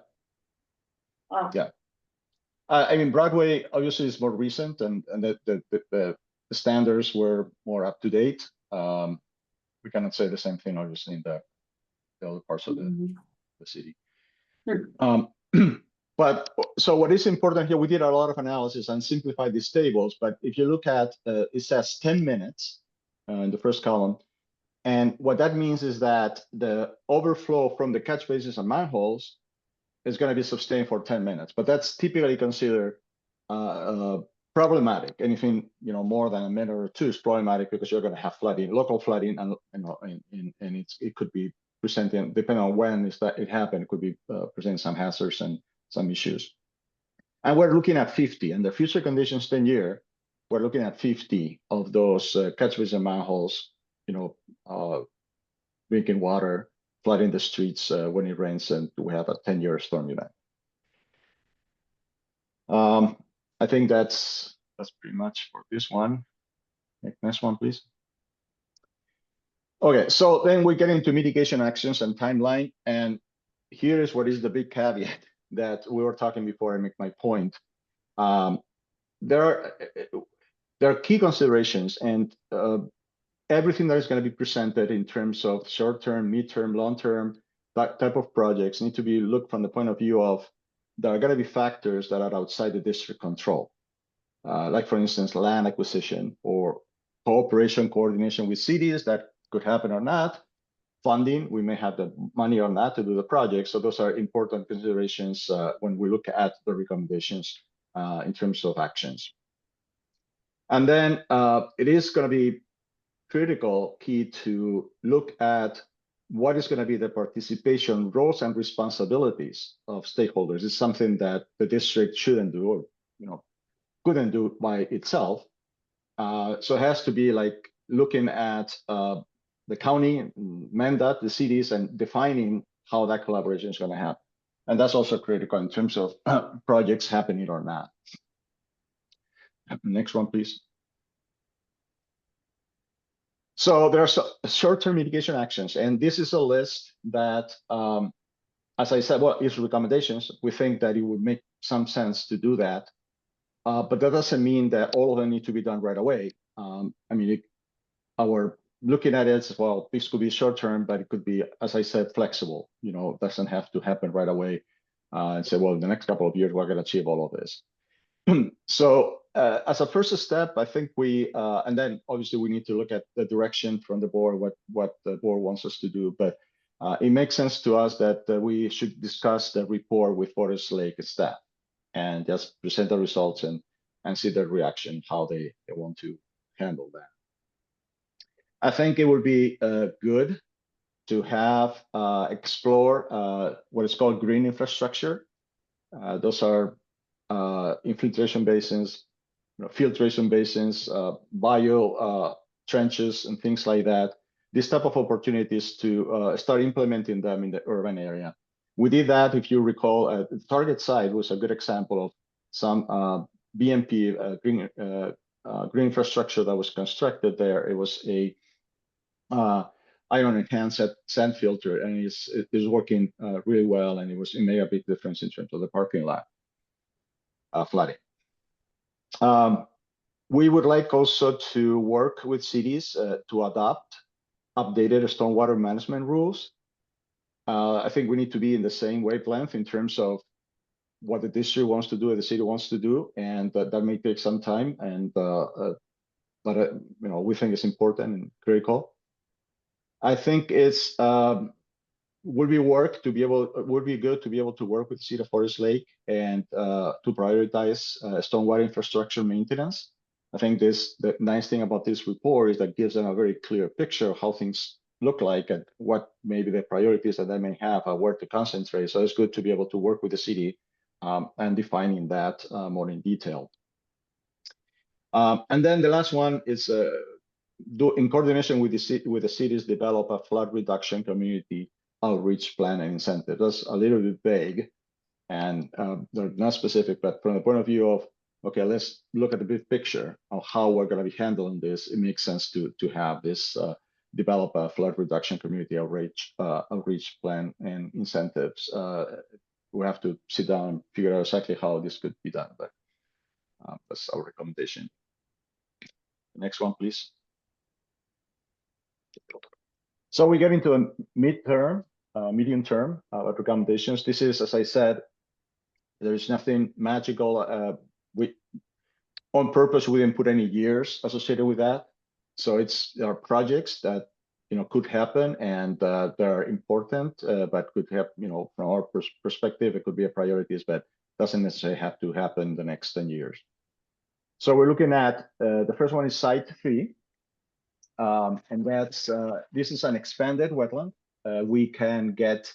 Oh. Yeah. I mean, Broadway obviously is more recent, and the standards were more up to date. We cannot say the same thing, obviously, in the other parts of the city. But so what is important here, we did a lot of analysis and simplified these tables, but if you look at, it says 10 minutes in the first column. And what that means is that the overflow from the catch basins and manholes is going to be sustained for 10 minutes, but that's typically considered problematic. Anything, more than a minute or two is problematic because you're going to have flooding, local flooding, and it could be presenting, depending on when it happened, it could be presenting some hazards and some issues. And we're looking at 50, and the future conditions 10-year, we're looking at 50 of those catch basin manholes, drinking water, flooding the streets when it rains, and we have a 10-year storm event. I think that's pretty much for this one. Next one, please. Okay, so then we get into mitigation actions and timeline, and here is what is the big caveat that we were talking before I make my point. There are key considerations, and everything that is going to be presented in terms of short-term, mid-term, long-term, that type of projects need to be looked from the point of view of there are going to be factors that are outside the district control. Like for instance, land acquisition or cooperation, coordination with cities that could happen or not. Funding, we may have the money or not to do the project. So those are important considerations when we look at the recommendations in terms of actions. And then it is going to be critical key to look at what is going to be the participation roles and responsibilities of stakeholders. It's something that the district shouldn't do or couldn't do by itself. So it has to be like looking at the county, MnDOT, the cities, and defining how that collaboration is going to happen. And that's also critical in terms of projects happening or not. Next one, please. So there are short-term mitigation actions, and this is a list that, as I said, well, it's recommendations. We think that it would make some sense to do that, but that doesn't mean that all of them need to be done right away. I mean, our looking at it as well, this could be short-term, but it could be, as I said, flexible. Doesn't have to happen right away and say, well, in the next couple of years, we're going to achieve all of this. So as a first step, I think and then obviously we need to look at the direction from the board, what the board wants us to do. But it makes sense to us that we should discuss the report with Forest Lake staff and just present the results and see their reaction, how they want to handle that. I think it would be good to have explore what is called green infrastructure. Those are infiltration basins, filtration basins, bio trenches, and things like that. This type of opportunities to start implementing them in the urban area. We did that, if you recall, the Target site was a good example of some BMP green infrastructure that was constructed there. It was a ion enhanced sand filter, and it is working really well, and it made a big difference in terms of the parking lot flooding. We would like also to work with cities to adopt updated stormwater management rules. I think we need to be in the same wavelength in terms of what the district wants to do and the city wants to do, and that may take some time. And but we think it's important and critical. I think it's would be good to be able to work with the City of Forest Lake and to prioritize stormwater infrastructure maintenance. I think the nice thing about this report is that gives them a very clear picture of how things look like and what maybe the priorities that they may have or where to concentrate. So it's good to be able to work with the city and defining that more in detail. And then the last one is in coordination with the cities, develop a flood reduction community outreach plan and incentive. That's a little bit vague and they're not specific, but from the point of view of, okay, let's look at the big picture of how we're going to be handling this. It makes sense to have this develop a flood reduction community outreach plan and incentives. We have to sit down and figure out exactly how this could be done, but that's our recommendation. Next one, please. So we get into a medium term recommendations. This is, as I said, there's nothing magical. On purpose, we didn't put any years associated with that. So there are projects that could happen and they're important, but could have from our perspective, it could be a priorities, but doesn't necessarily have to happen the next 10 years. So we're looking at the first one is Site 3. And that's this is an expanded wetland. We can get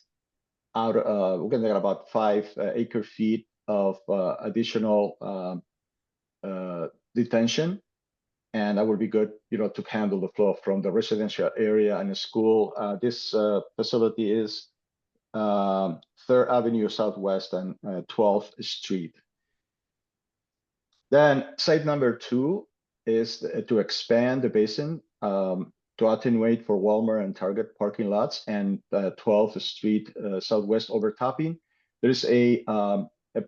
about 5 acre-feet of additional detention, and that would be good, to handle the flow from the residential area and the school. This facility is 3rd Avenue Southwest and 12th Street. Then site number 2 is to expand the basin to attenuate for Walmart and Target parking lots and 12th Street Southwest overtopping. There's a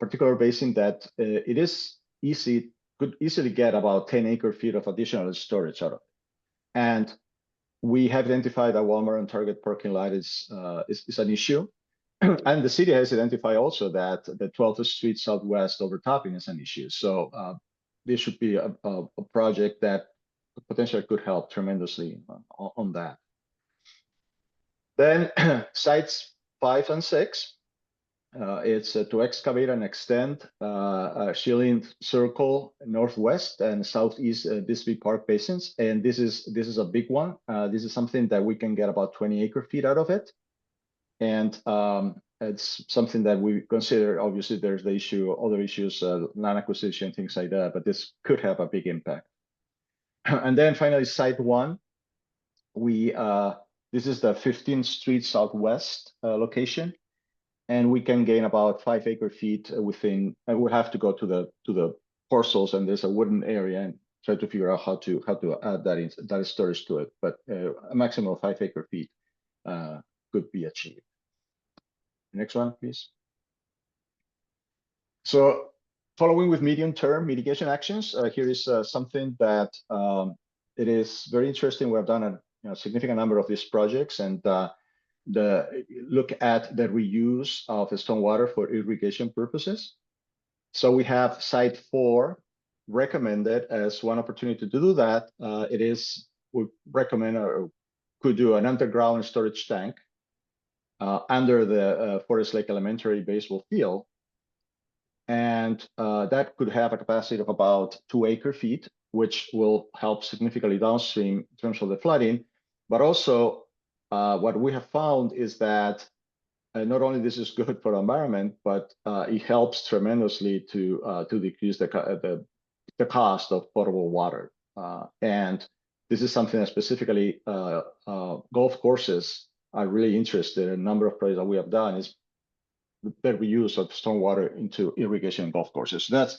particular basin that it is could easily get about 10 acre-feet of additional storage out of it. And we have identified that Walmart and Target parking lot is an issue. And the city has identified also that the 12th Street Southwest overtopping is an issue. So this should be a project that potentially could help tremendously on that. Then sites 5 and 6. It's to excavate and extend Schilling Circle Northwest and Southeast Bisbee Park basins, and this is a big one. This is something that we can get about 20 acre-feet out of it, and it's something that we consider. Obviously, there's the issue, other issues, land acquisition, things like that, but this could have a big impact. And then finally, Site 1, this is the 15th Street Southwest location. And we can gain about 5 acre-feet within, and we'll have to go to the parcels, and there's a wooden area and try to figure out how to add that storage to it. But a maximum of 5 acre-feet could be achieved. Next one, please. So following with medium-term mitigation actions, here is something that it is very interesting. We have done a significant number of these projects, and look at the reuse of stormwater for irrigation purposes. So we have Site 4 recommended as one opportunity to do that. We recommend or could do an underground storage tank under the Forest Lake Elementary baseball field. And that could have a capacity of about 2 acre-feet, which will help significantly downstream in terms of the flooding, but also what we have found is that not only this is good for the environment, but it helps tremendously to decrease the cost of potable water. And this is something that specifically golf courses are really interested in. A number of projects that we have done is the reuse of stormwater into irrigation golf courses. So that's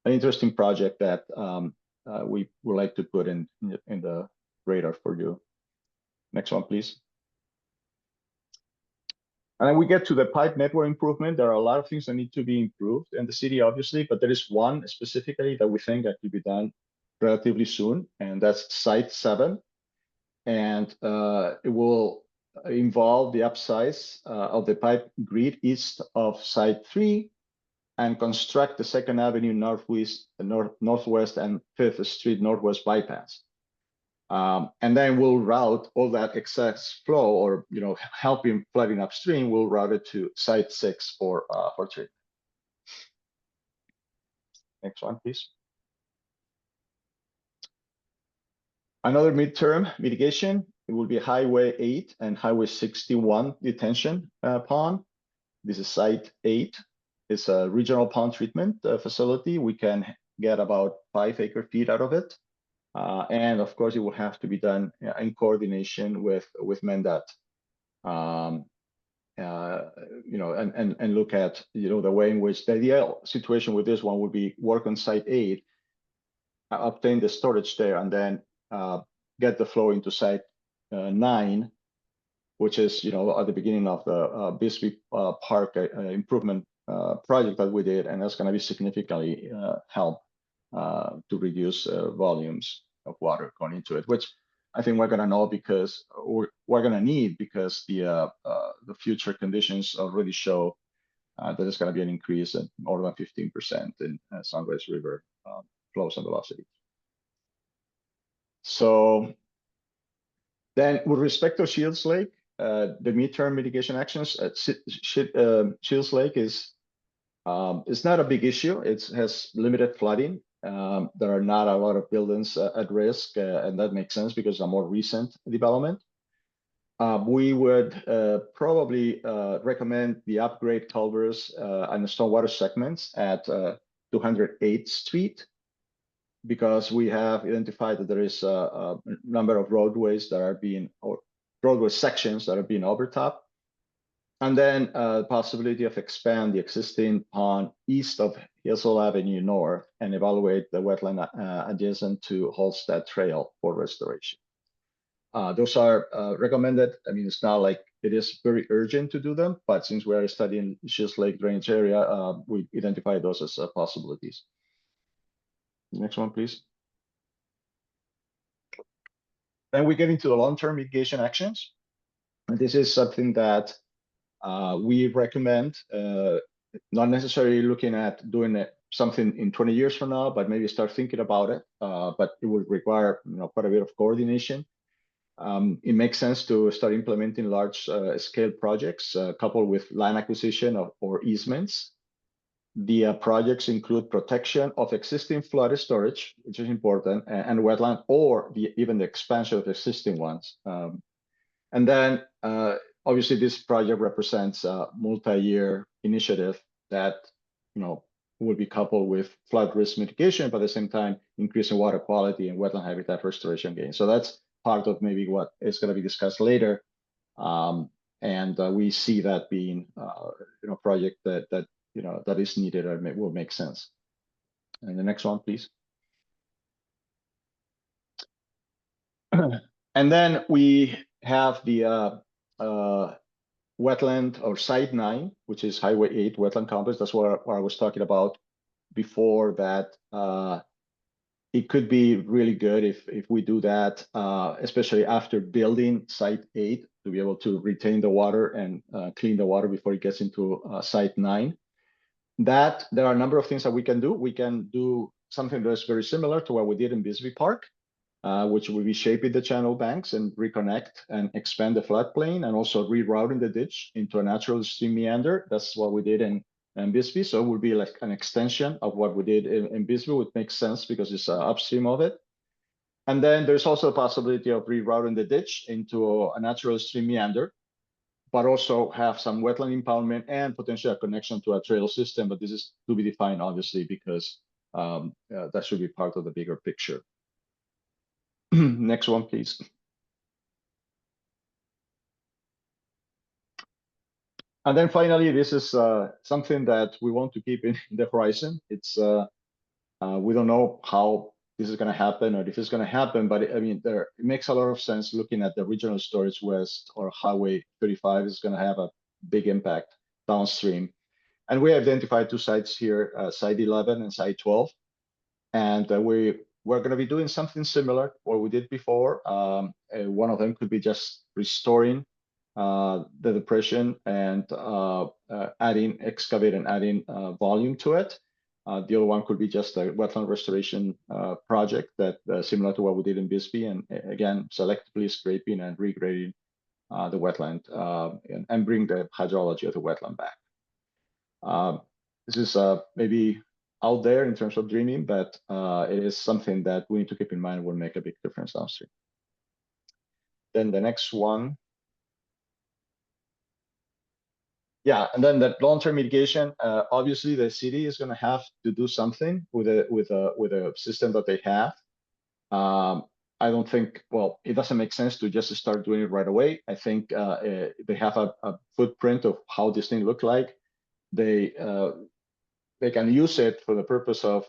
an interesting project that we would like to put in the radar for you. Next one, please. And then we get to the pipe network improvement. There are a lot of things that need to be improved in the city, obviously, but there is one specifically that we think that could be done relatively soon, and that's Site 7. And it will involve the upsize of the pipe grid east of Site 3 and construct the 2nd Avenue Northwest and 5th Street Northwest bypass. And then we'll route all that excess flow, or helping flooding upstream. We'll route it to Site 6 for treatment. Next one, please. Another midterm mitigation. It will be Highway 8 and Highway 61 detention pond. This is Site 8. It's a regional pond treatment facility. We can get about 5 acre-feet out of it. And of course, it will have to be done in coordination with MnDOT. And look at the way in which the ideal situation with this one would be work on Site 8, obtain the storage there, and then get the flow into Site 9, which is at the beginning of the Bisbee Park improvement project that we did, and that's going to be significantly help to reduce volumes of water going into it, which I think we're going to know because we're going to need, because the future conditions already show that there's going to be an increase in more than 15% in Sunrise River flows and velocity. So then, with respect to Shields Lake, the midterm mitigation actions at Shields Lake is not a big issue. It has limited flooding. There are not a lot of buildings at risk, and that makes sense because it's a more recent development. We would probably recommend the upgrade culverts and the stormwater segments at 208th Street, because we have identified that there is a number of roadways that are being, or roadway sections that are being overtopped. And then possibility of expand the existing pond east of Hazel Avenue North and evaluate the wetland adjacent to Holstead Trail for restoration. Those are recommended. I mean, it's not like it is very urgent to do them, but since we are studying Shields Lake drainage area, we identify those as possibilities. Next one, please. Then we get into the long-term mitigation actions. And this is something that we recommend, not necessarily looking at doing something in 20 years from now, but maybe start thinking about it. But it would require quite a bit of coordination. It makes sense to start implementing large scale projects coupled with land acquisition or easements. The projects include protection of existing flood storage, which is important, and wetland, or even the expansion of existing ones. And then obviously this project represents a multi-year initiative that will be coupled with flood risk mitigation, but at the same time increasing water quality and wetland habitat restoration gain. So that's part of maybe what is going to be discussed later. And we see that being a project that is needed or will make sense. And the next one, please. And then we have the wetland or Site 9, which is Highway 8 wetland complex. That's what I was talking about before, that it could be really good if we do that, especially after building Site 8, to be able to retain the water and clean the water before it gets into Site 9. That there are a number of things that we can do. We can do something that's very similar to what we did in Bisbee Park, which will be shaping the channel banks and reconnect and expand the floodplain, and also rerouting the ditch into a natural stream meander. That's what we did in Bisbee. So it would be like an extension of what we did in Bisbee, which makes sense because it's upstream of it. And then there's also a possibility of rerouting the ditch into a natural stream meander, but also have some wetland impoundment and potentially a connection to a trail system. But this is to be defined, obviously, because that should be part of the bigger picture. Next one, please. And then finally, this is something that we want to keep in the horizon. It's we don't know how this is going to happen or if it's going to happen, but I mean, it makes a lot of sense looking at the Regional Storage West or Highway 35 is going to have a big impact downstream. And we identified two sites here, Site 11 and Site 12. And we're going to be doing something similar to what we did before. One of them could be just restoring the depression and excavate and adding volume to it. The other one could be just a wetland restoration project that similar to what we did in Bisbee, and again, selectively scraping and regrading the wetland and bring the hydrology of the wetland back. This is maybe out there in terms of dreaming, but it is something that we need to keep in mind will make a big difference downstream. Then the next one. Yeah, and then the long-term mitigation. Obviously, the city is going to have to do something with a system that they have. I don't think, well, it doesn't make sense to just start doing it right away. I think they have a footprint of how this thing look like. They can use it for the purpose of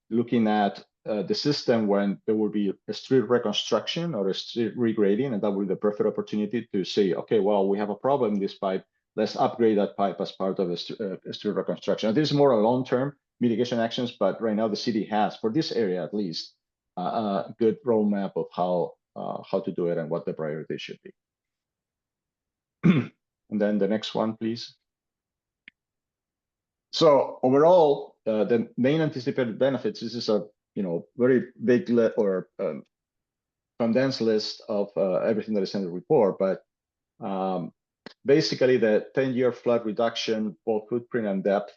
looking at the system when there will be a street reconstruction or a street regrading, and that will be the perfect opportunity to say, okay, well, we have a problem in this pipe. Let's upgrade that pipe as part of a street reconstruction. This is more a long-term mitigation actions, but right now the city has, for this area at least, a good roadmap of how to do it and what the priority should be. And then the next one, please. So overall, the main anticipated benefits, this is a very big or condensed list of everything that is in the report, but basically the 10-year flood reduction, both footprint and depth,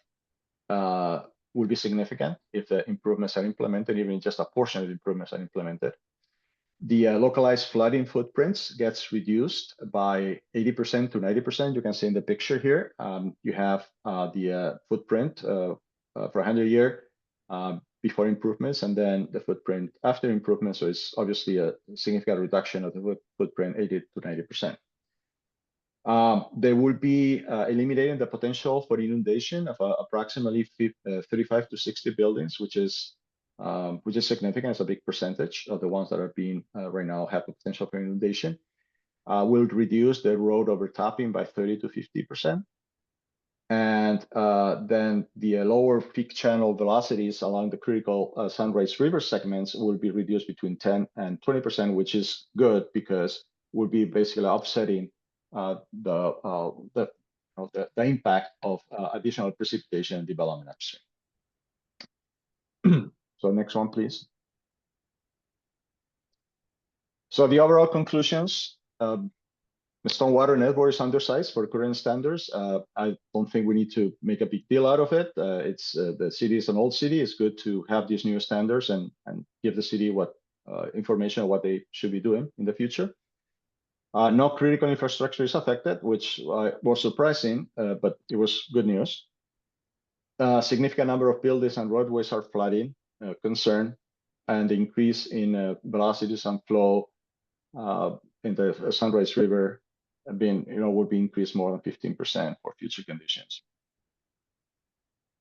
will be significant if the improvements are implemented, even just a portion of the improvements are implemented. The localized flooding footprints gets reduced by 80% to 90%. You can see in the picture here, you have the footprint for 100-year before improvements, and then the footprint after improvements. So it's obviously a significant reduction of the footprint, 80 to 90%. They will be eliminating the potential for inundation of approximately 35 to 60 buildings, which is significant. It's a big percentage of the ones that are being right now have the potential for inundation. Will reduce the road overtopping by 30 to 50%. And then the lower peak channel velocities along the critical Sunrise River segments will be reduced between 10 and 20%, which is good because we'll be basically offsetting the impact of additional precipitation and development upstream. So next one, please. So the overall conclusions, the stormwater network is undersized for current standards. I don't think we need to make a big deal out of it. The city is an old city. It's good to have these new standards and give the city what information on what they should be doing in the future. No critical infrastructure is affected, which was surprising, but it was good news. Significant number of buildings and roadways are flooding concern, and the increase in velocities and flow in the Sunrise River would be increased more than 15% for future conditions.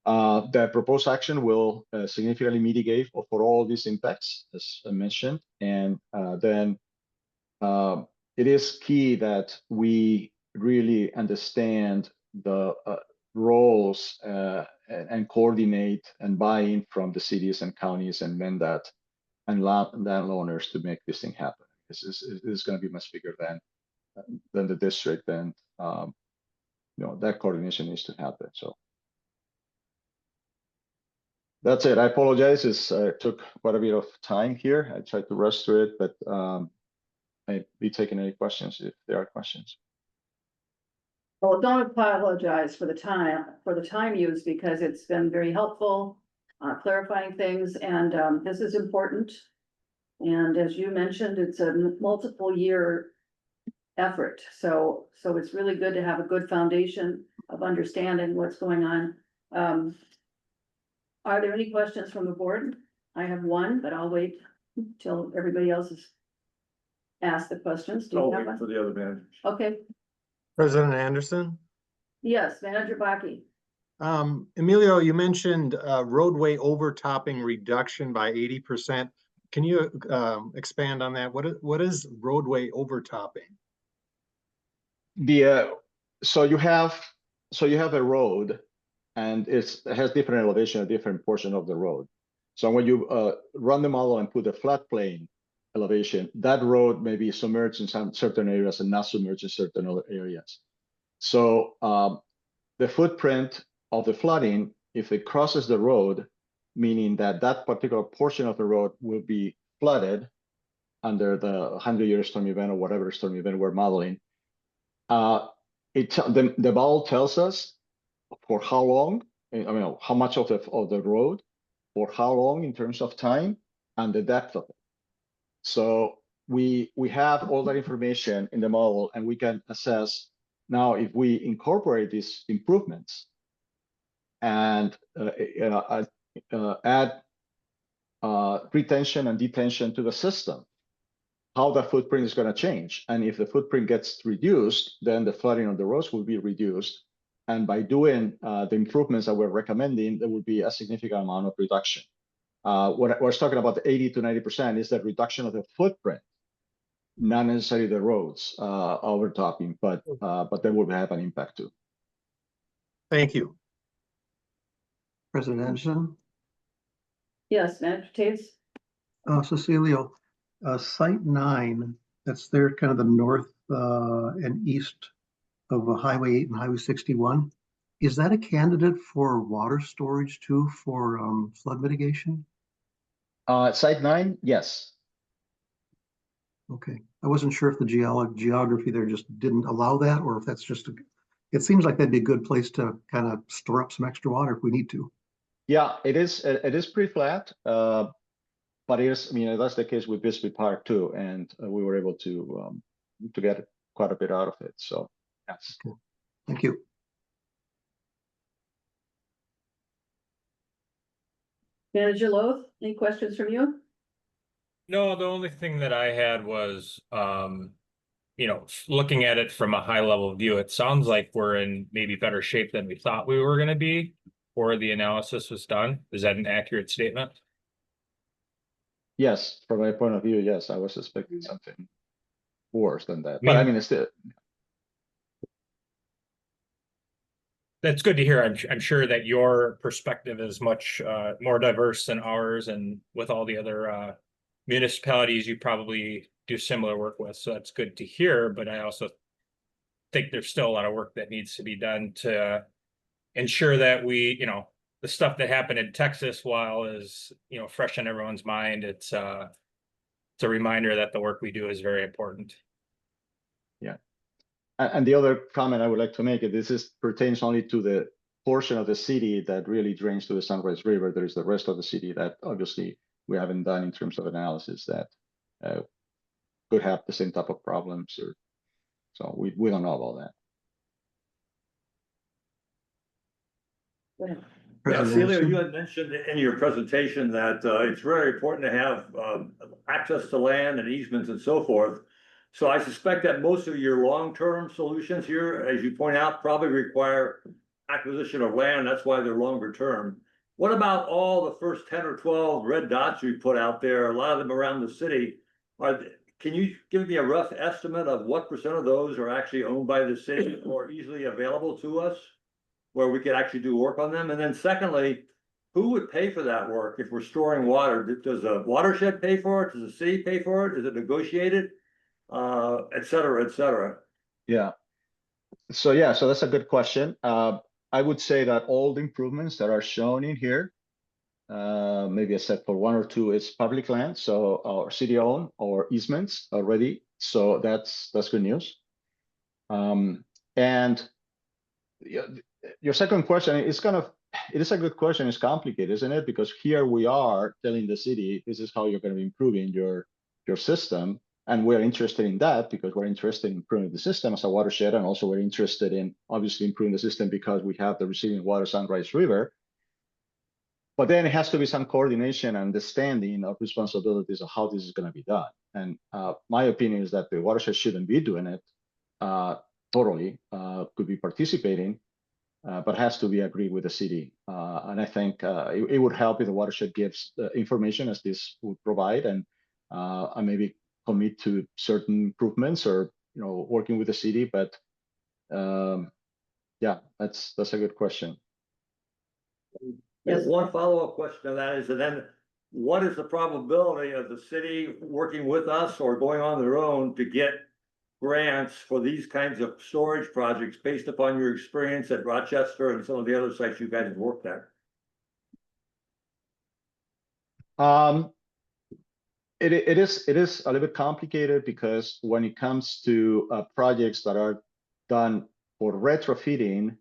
The proposed action will significantly mitigate for all these impacts, as I mentioned, and then it is key that we really understand the roles and coordinate and buy-in from the cities and counties and MnDOT and landowners to make this thing happen. This is going to be much bigger than the district, and that coordination needs to happen. So that's it. I apologize. It took quite a bit of time here. I tried to rush through it, but I'd be taking any questions if there are questions. Well, don't apologize for the time used, because it's been very helpful, clarifying things, and this is important. And as you mentioned, it's a multiple year effort. So it's really good to have a good foundation of understanding what's going on. Are there any questions from the board? I have one, but I'll wait till everybody else has asked the questions. Do you I'll have wait one? for the other managers. Okay, President Anderson? yes, Manager Baki. Emilio, you mentioned roadway overtopping reduction by 80%. Can you expand on that? What is roadway overtopping? So you have a road, and it has different elevation at different portion of the road. So when you run the model and put a floodplain elevation, that road may be submerged in some certain areas and not submerged in certain other areas. So the footprint of the flooding, if it crosses the road, meaning that particular portion of the road will be flooded under the 100-year storm event or whatever storm event we're modeling, the model tells us for how long, how much of the road, for how long in terms of time, and the depth of it. So we have all that information in the model, and we can assess now if we incorporate these improvements and add retention and detention to the system, how the footprint is going to change. And if the footprint gets reduced, then the flooding on the roads will be reduced. And by doing the improvements that we're recommending, there will be a significant amount of reduction. What I was talking about, the 80 to 90% is the reduction of the footprint, not necessarily the roads overtopping, but they will have an impact too. Thank you. President Anderson, Yes, Manager Taves. Cecilio, Site 9, that's there kind of the north and east of Highway 8 and Highway 61. Is that a candidate for water storage too, for flood mitigation? Site 9, yes. Okay, I wasn't sure if the geography there just didn't allow that, or if that's just it seems like that'd be a good place to kind of store up some extra water if we need to. Yeah, it is pretty flat, but it is, that's the case with Bisbee Park too, and we were able to get quite a bit out of it. So yes. Okay. Thank you. Manager Loth, any questions from you? No, the only thing that I had was, looking at it from a high level view, it sounds like we're in maybe better shape than we thought we were going to be before the analysis was done. Is that an accurate statement? Yes, from my point of view, yes, I was expecting something worse than that. But I mean, it's still. That's good to hear. I'm sure that your perspective is much more diverse than ours, and with all the other municipalities you probably do similar work with. So that's good to hear. But I also think there's still a lot of work that needs to be done to ensure that we, the stuff that happened in Texas, while is fresh in everyone's mind, it's a reminder that the work we do is very important. And the other comment I would like to make, this is pertains only to the portion of the city that really drains to the Sunrise River. There is the rest of the city that obviously we haven't done in terms of analysis that could have the same type of problems, or so we don't know about that. Yeah, Celia, you had mentioned in your presentation that it's very important to have access to land and easements and so forth. So I suspect that most of your long-term solutions here, as you point out, probably require acquisition of land. That's why they're longer term. What about all the first 10 or 12 red dots you put out there, a lot of them around the city? Can you give me a rough estimate of what % of those are actually owned by the city or easily available to us, where we could actually do work on them? And then secondly, who would pay for that work if we're storing water? Does a watershed pay for it? Does the city pay for it? Is it negotiated? Et cetera, et cetera. Yeah. So that's a good question. I would say that all the improvements that are shown in here, maybe except for one or two, is public land, so our city owned or easements already. So that's good news. And your second question is it is a good question. It's complicated, isn't it? Because here we are telling the city, this is how you're going to be improving your system. And we're interested in that because we're interested in improving the system as a watershed. And also we're interested in obviously improving the system because we have the receiving water Sunrise River. But then it has to be some coordination and understanding of responsibilities of how this is going to be done. And my opinion is that the watershed shouldn't be doing it totally, could be participating, but has to be agreed with the city. And I think it would help if the watershed gives information as this would provide, and maybe commit to certain improvements or working with the city. But yeah, that's a good question. Yes. One follow-up question to that is, and then what is the probability of the city working with us or going on their own to get grants for these kinds of storage projects based upon your experience at Rochester and some of the other sites you guys have worked at? It is a little bit complicated because when it comes to projects that are done for retrofitting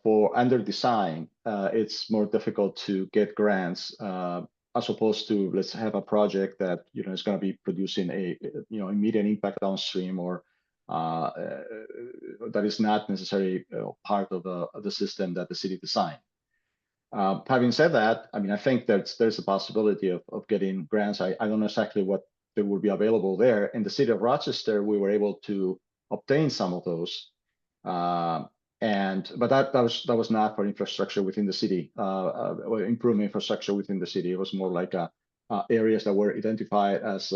for under design, it's more difficult to get grants as opposed to, let's have a project that is going to be producing a immediate impact downstream, or that is not necessarily part of the system that the city designed. Having said that, I mean, I think that there's a possibility of getting grants. I don't know exactly what they will be available there. In the city of Rochester, we were able to obtain some of those. But that was not for infrastructure within the city, improving infrastructure within the city. It was more like areas that were identified as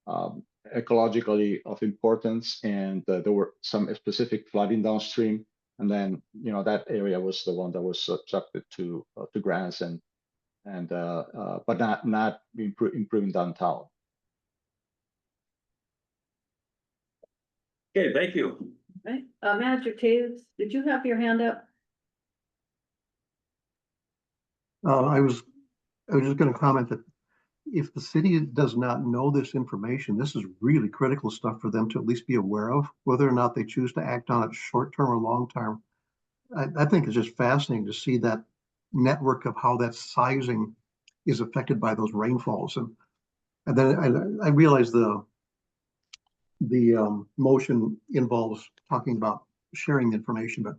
ecologically of importance, and there were some specific flooding downstream. And then, that area was the one that was subjected to grants but not improving downtown. Okay, thank you. Right, Manager Taves, did you have your hand up? I was just going to comment that if the city does not know this information, this is really critical stuff for them to at least be aware of, whether or not they choose to act on it short term or long term. I think it's just fascinating to see that network of how that sizing is affected by those rainfalls. And then I realize the motion involves talking about sharing the information, but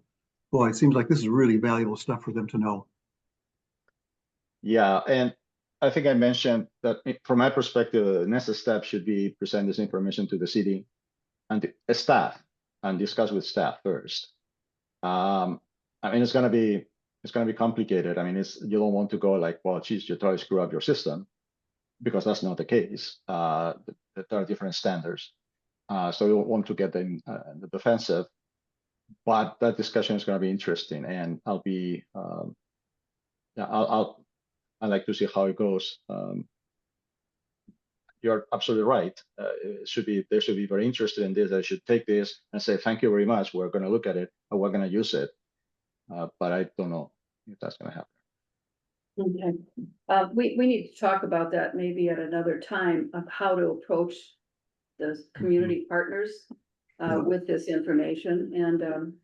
boy, it seems like this is really valuable stuff for them to know. Yeah, and I think I mentioned that from my perspective, the next step should be present this information to the city and the staff and discuss with staff first. I mean, it's gonna be complicated. I mean, you don't want to go like, well, geez, you try to screw up your system, because that's not the case. There are different standards. So you don't want to get them the defensive. But that discussion is gonna be interesting, and I'll be, yeah, I'd like to see how it goes. You're absolutely right. They should be very interested in this. They should take this and say, thank you very much. We're gonna look at it and we're gonna use it. But I don't know if that's gonna happen. Okay, we need to talk about that maybe at another time of how to approach the community partners with this information, and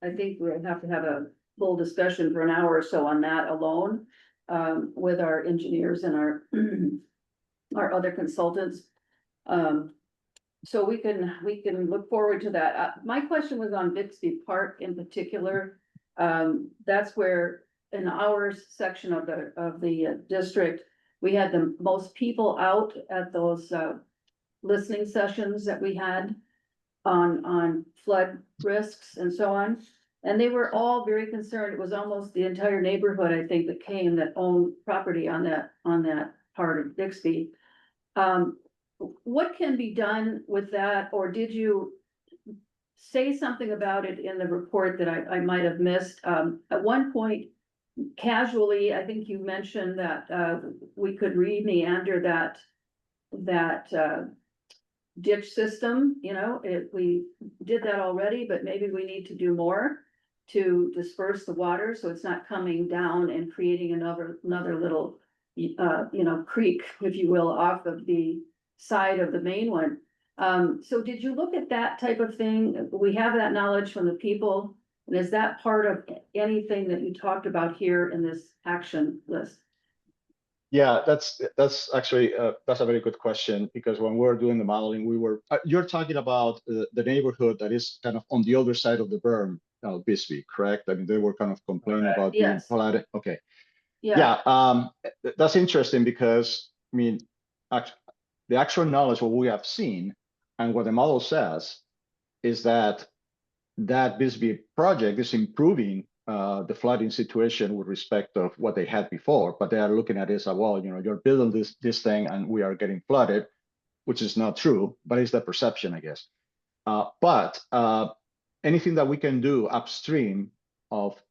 I think we'll have to have a full discussion for an hour or so on that alone with our engineers and our our other consultants. So we can look forward to that. My question was on Bixby Park in particular. That's where in our section of the district, we had the most people out at those listening sessions that we had on flood risks and so on. And they were all very concerned. It was almost the entire neighborhood, I think, that came that owned property on that part of Bixby. What can be done with that, or did you say something about it in the report that I might have missed? At one point, casually, I think you mentioned that we could re-meander that ditch system, you know, if we did that already, but maybe we need to do more to disperse the water so it's not coming down and creating another little you know, creek, if you will, off of the side of the main one. So did you look at that type of thing? We have that knowledge from the people. And is that part of anything that you talked about here in this action list? Yeah, that's actually that's a very good question, because when we were doing the modeling, we were you're talking about the neighborhood that is kind of on the other side of the berm, Bisbee, correct? I mean, they were kind of complaining about being Yes. flooded. Okay. Yeah. Yeah, that's interesting because, I mean, the actual knowledge, what we have seen and what the model says is that Bisbee project is improving the flooding situation with respect of what they had before, but they are looking at this as well, you know, you're building this thing and we are getting flooded, which is not true, but it's the perception, I guess. But anything that we can do upstream of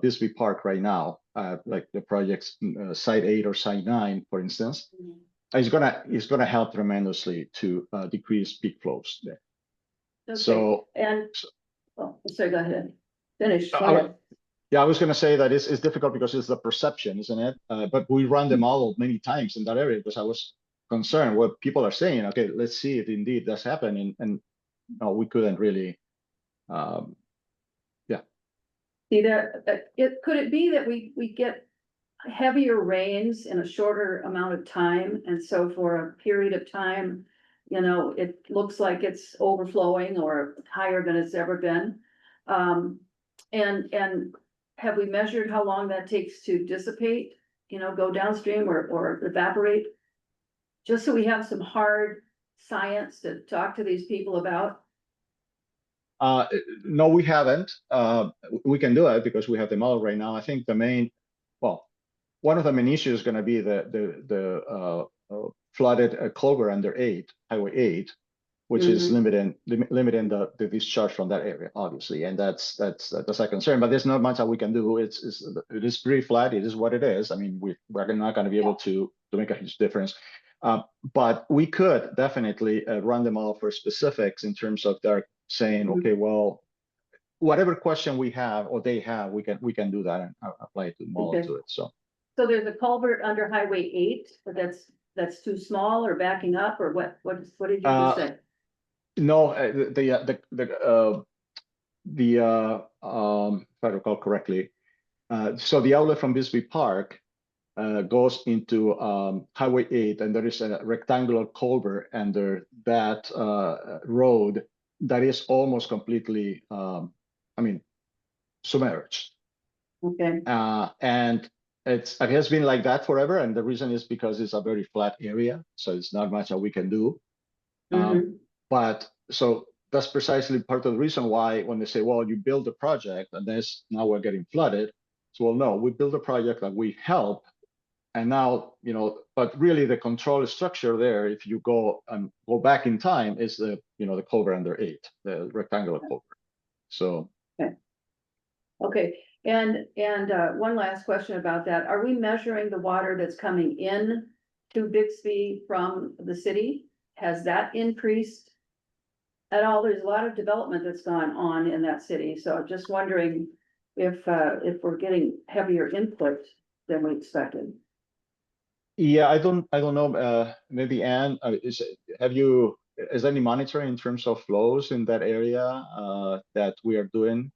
Bisbee Park right now, like the projects Site 8 or Site 9, for instance, is gonna help tremendously to decrease peak flows there. Okay. So, and oh, sorry, go ahead. Finish. Go I ahead. Yeah, I was gonna say that it's difficult because it's the perception, isn't it? But we run the model many times in that area because I was concerned what people are saying. Okay, let's see if indeed that's happening, and no, we couldn't really. Yeah. See that, could it be that we get heavier rains in a shorter amount of time, and so for a period of time, you know, it looks like it's overflowing or higher than it's ever been. And have we measured how long that takes to dissipate, you know, go downstream or evaporate? Just so we have some hard science to talk to these people about. No, we haven't. We can do it because we have the model right now. I think one of the main issues is going to be the flooded culvert under Highway 8, which is limiting the discharge from that area, obviously, and that's a concern. But there's not much that we can do. It is pretty flat. It is what it is. I mean, we're not going to be able to make a huge difference. But we could definitely run the model for specifics in terms of their saying, okay, well, whatever question we have or they have, we can do that and apply it to the model to it. So there's a culvert under Highway 8, but that's too small or backing up, or what did you just say? No, if I recall correctly, so the outlet from Bisbee Park goes into Highway 8, and there is a rectangular culvert under that road that is almost completely, submerged. Okay. And it has been like that forever, and the reason is because it's a very flat area, so it's not much that we can do. But so that's precisely part of the reason why when they say, well, you build a project and now we're getting flooded. So, well, no, we build a project that we help. And now, you know, but really the control structure there, if you go back in time, is the culvert under 8, the rectangular culvert. So Okay, and one last question about that. Are we measuring the water that's coming in to Bixby from the city? Has that increased at all? There's a lot of development that's gone on in that city, so I'm just wondering if we're getting heavier input than we expected. yeah, I don't know, maybe Anne, is there any monitoring in terms of flows in that area, that we are doing?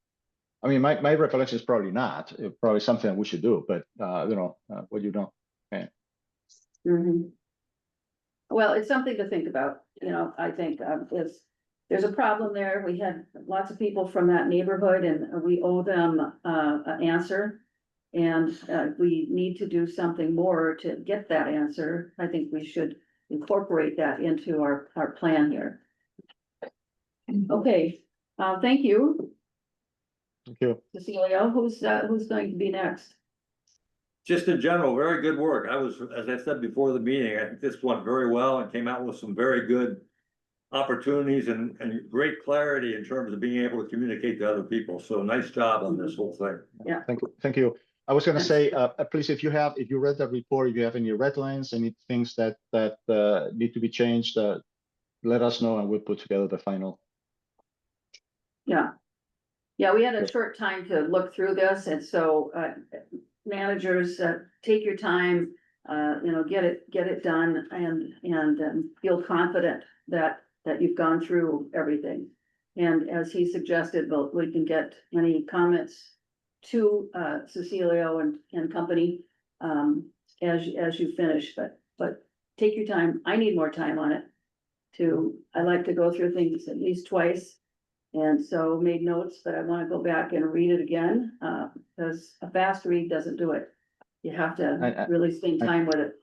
I mean, my recollection is probably not, probably something that we should do, but, what do you know? Mhm. Well, it's something to think about, I think, there's a problem there. We had lots of people from that neighborhood and we owe them, an answer. And, we need to do something more to get that answer. I think we should incorporate that into our plan here. Okay, thank you, Thank you. Cecilia. Who's going to be next? Just in general, very good work. As I said before the meeting, I think this went very well and came out with some very good opportunities and great clarity in terms of being able to communicate to other people. So nice job on this whole thing. Yeah. Thank you. I was gonna say, please, if you read the report, if you have any red lines, any things that need to be changed, let us know and we'll put together the final. Yeah. Yeah, we had a short time to look through this, and so, managers, take your time, get it done and feel confident that you've gone through everything. And as he suggested, we can get any comments to, Cecilio and company, as you finish, but take your time. I need more time on it I like to go through things at least twice. And so made notes, but I want to go back and read it again, because a fast read doesn't do it. You have to really spend time with it.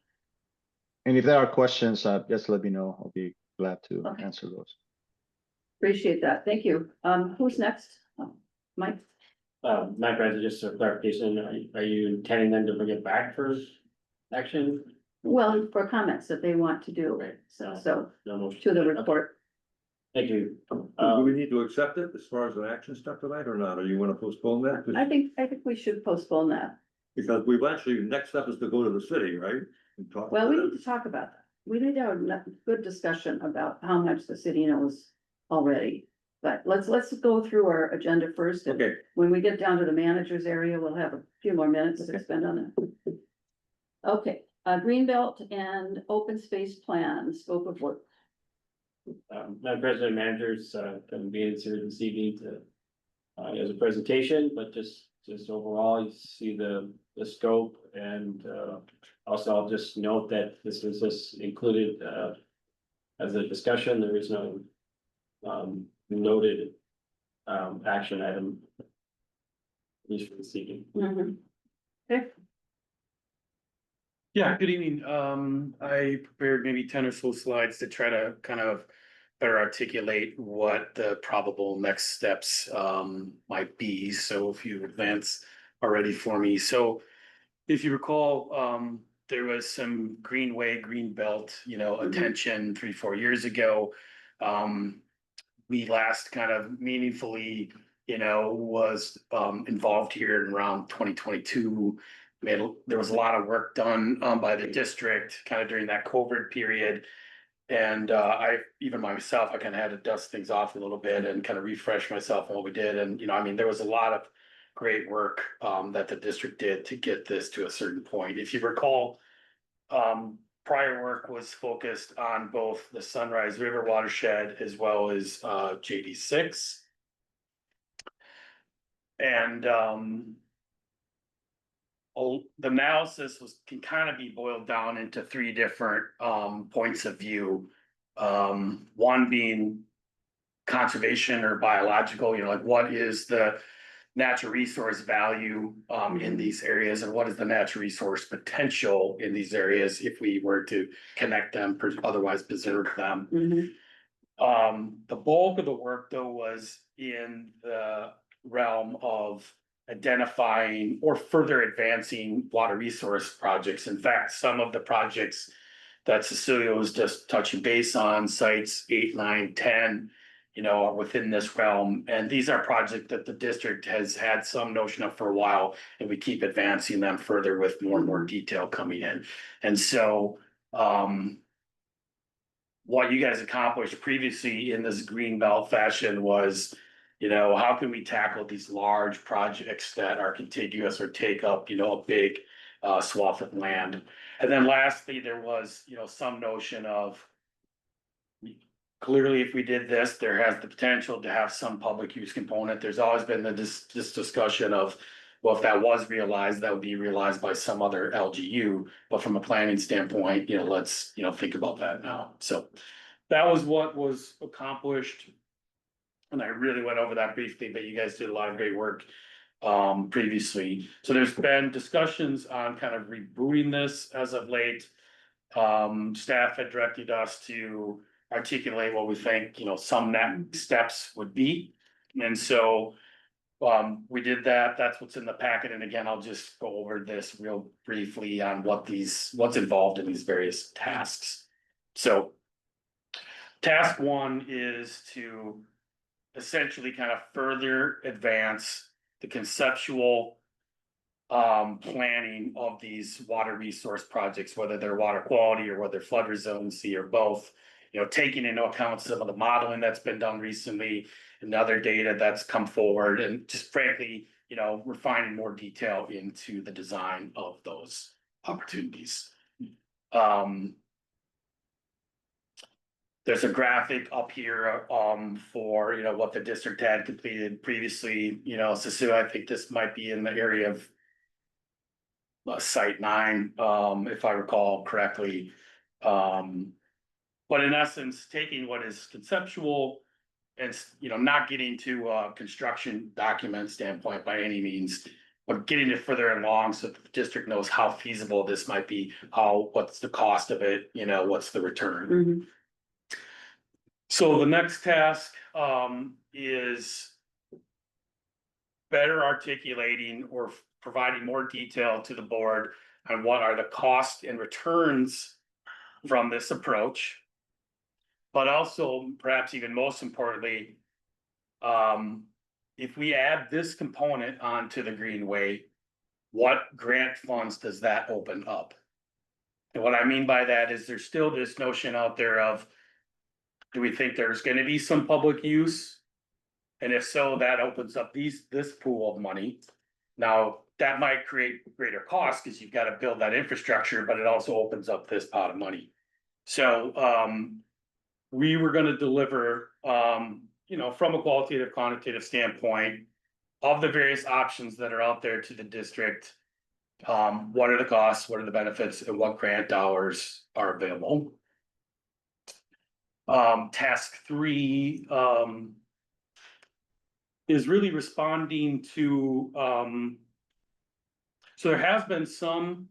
And if there are questions, just let me know. I'll be glad to answer those. Appreciate that. Thank you. Who's next? Mike? My friend, just a clarification, are you intending them to bring it back for action? Well, for comments that they want to do, Okay, so no motion. to the report. Thank you. Do we need to accept it as far as an action step tonight or not? Or you want to postpone that? I think we should postpone that. Because we've actually, next step is to go to the city, right? And talk to Well, we them. need to talk about that. We need to have a good discussion about how much the city knows already. But let's go through our agenda first. And Okay, when we get down to the manager's area, we'll have a few more minutes to spend on it. Okay, Greenbelt and open space plan, scope of work. Madam President, managers, convenes here this evening to, as a presentation, but just overall, you see the scope and, also I'll just note that this was just included, as a discussion. There is no, noted, action item. At least for this evening. Okay, Yeah, good evening. I prepared maybe 10 or so slides to try to kind of better articulate what the probable next steps might be. So if you advance already for me. So if you recall, there was some Greenway, Greenbelt, attention 3-4 years ago. We last kind of meaningfully, was involved here in around 2022. There was a lot of work done by the district kind of during that COVID period. And even myself, I kind of had to dust things off a little bit and kind of refresh myself on what we did. And, there was a lot of great work that the district did to get this to a certain point. If you recall, prior work was focused on both the Sunrise River watershed as well as JD6. And the analysis can kind of be boiled down into 3 different points of view. One being conservation or biological, like what is the natural resource value in these areas, and what is the natural resource potential in these areas if we were to connect them, otherwise preserve them. The bulk of the work though was in the realm of identifying or further advancing water resource projects. In fact, some of the projects that Cecilia was just touching base on, sites 8, 9, 10, are within this realm. And these are projects that the district has had some notion of for a while, and we keep advancing them further with more and more detail coming in. And so, what you guys accomplished previously in this green belt fashion was, how can we tackle these large projects that are contiguous or take up, a big swath of land? And then lastly, there was, some notion of, clearly, if we did this, there has the potential to have some public use component. There's always been this discussion of, well, if that was realized, that would be realized by some other LGU. But from a planning standpoint, let's, think about that now. So that was what was accomplished. And I really went over that briefly, but you guys did a lot of great work previously. So there's been discussions on kind of rebooting this as of late. Staff had directed us to articulate what we think, some next steps would be. And so we did that. That's what's in the packet. And again, I'll just go over this real briefly on what's involved in these various tasks. So task 1 is to essentially kind of further advance the conceptual planning of these water resource projects, whether they're water quality or whether flood resiliency or both, taking into account some of the modeling that's been done recently and other data that's come forward, and just frankly, refining more detail into the design of those opportunities. There's a graphic up here for what the district had completed previously. So I think this might be in the area of site 9, if I recall correctly. But in essence, taking what is conceptual and not getting to a construction document standpoint by any means, but getting it further along so that the district knows how feasible this might be, what's the cost of it, what's the return. So the next task is better articulating or providing more detail to the board on what are the costs and returns from this approach. But also, perhaps even most importantly, if we add this component onto the Greenway, what grant funds does that open up? And what I mean by that is there's still this notion out there of, do we think there's going to be some public use? And if so, that opens up this pool of money. Now, that might create greater costs because you've got to build that infrastructure, but it also opens up this pot of money. So we were going to deliver, from a qualitative, quantitative standpoint of the various options that are out there to the district. What are the costs, what are the benefits, and what grant dollars are available? Task 3 is really responding to, so there has been some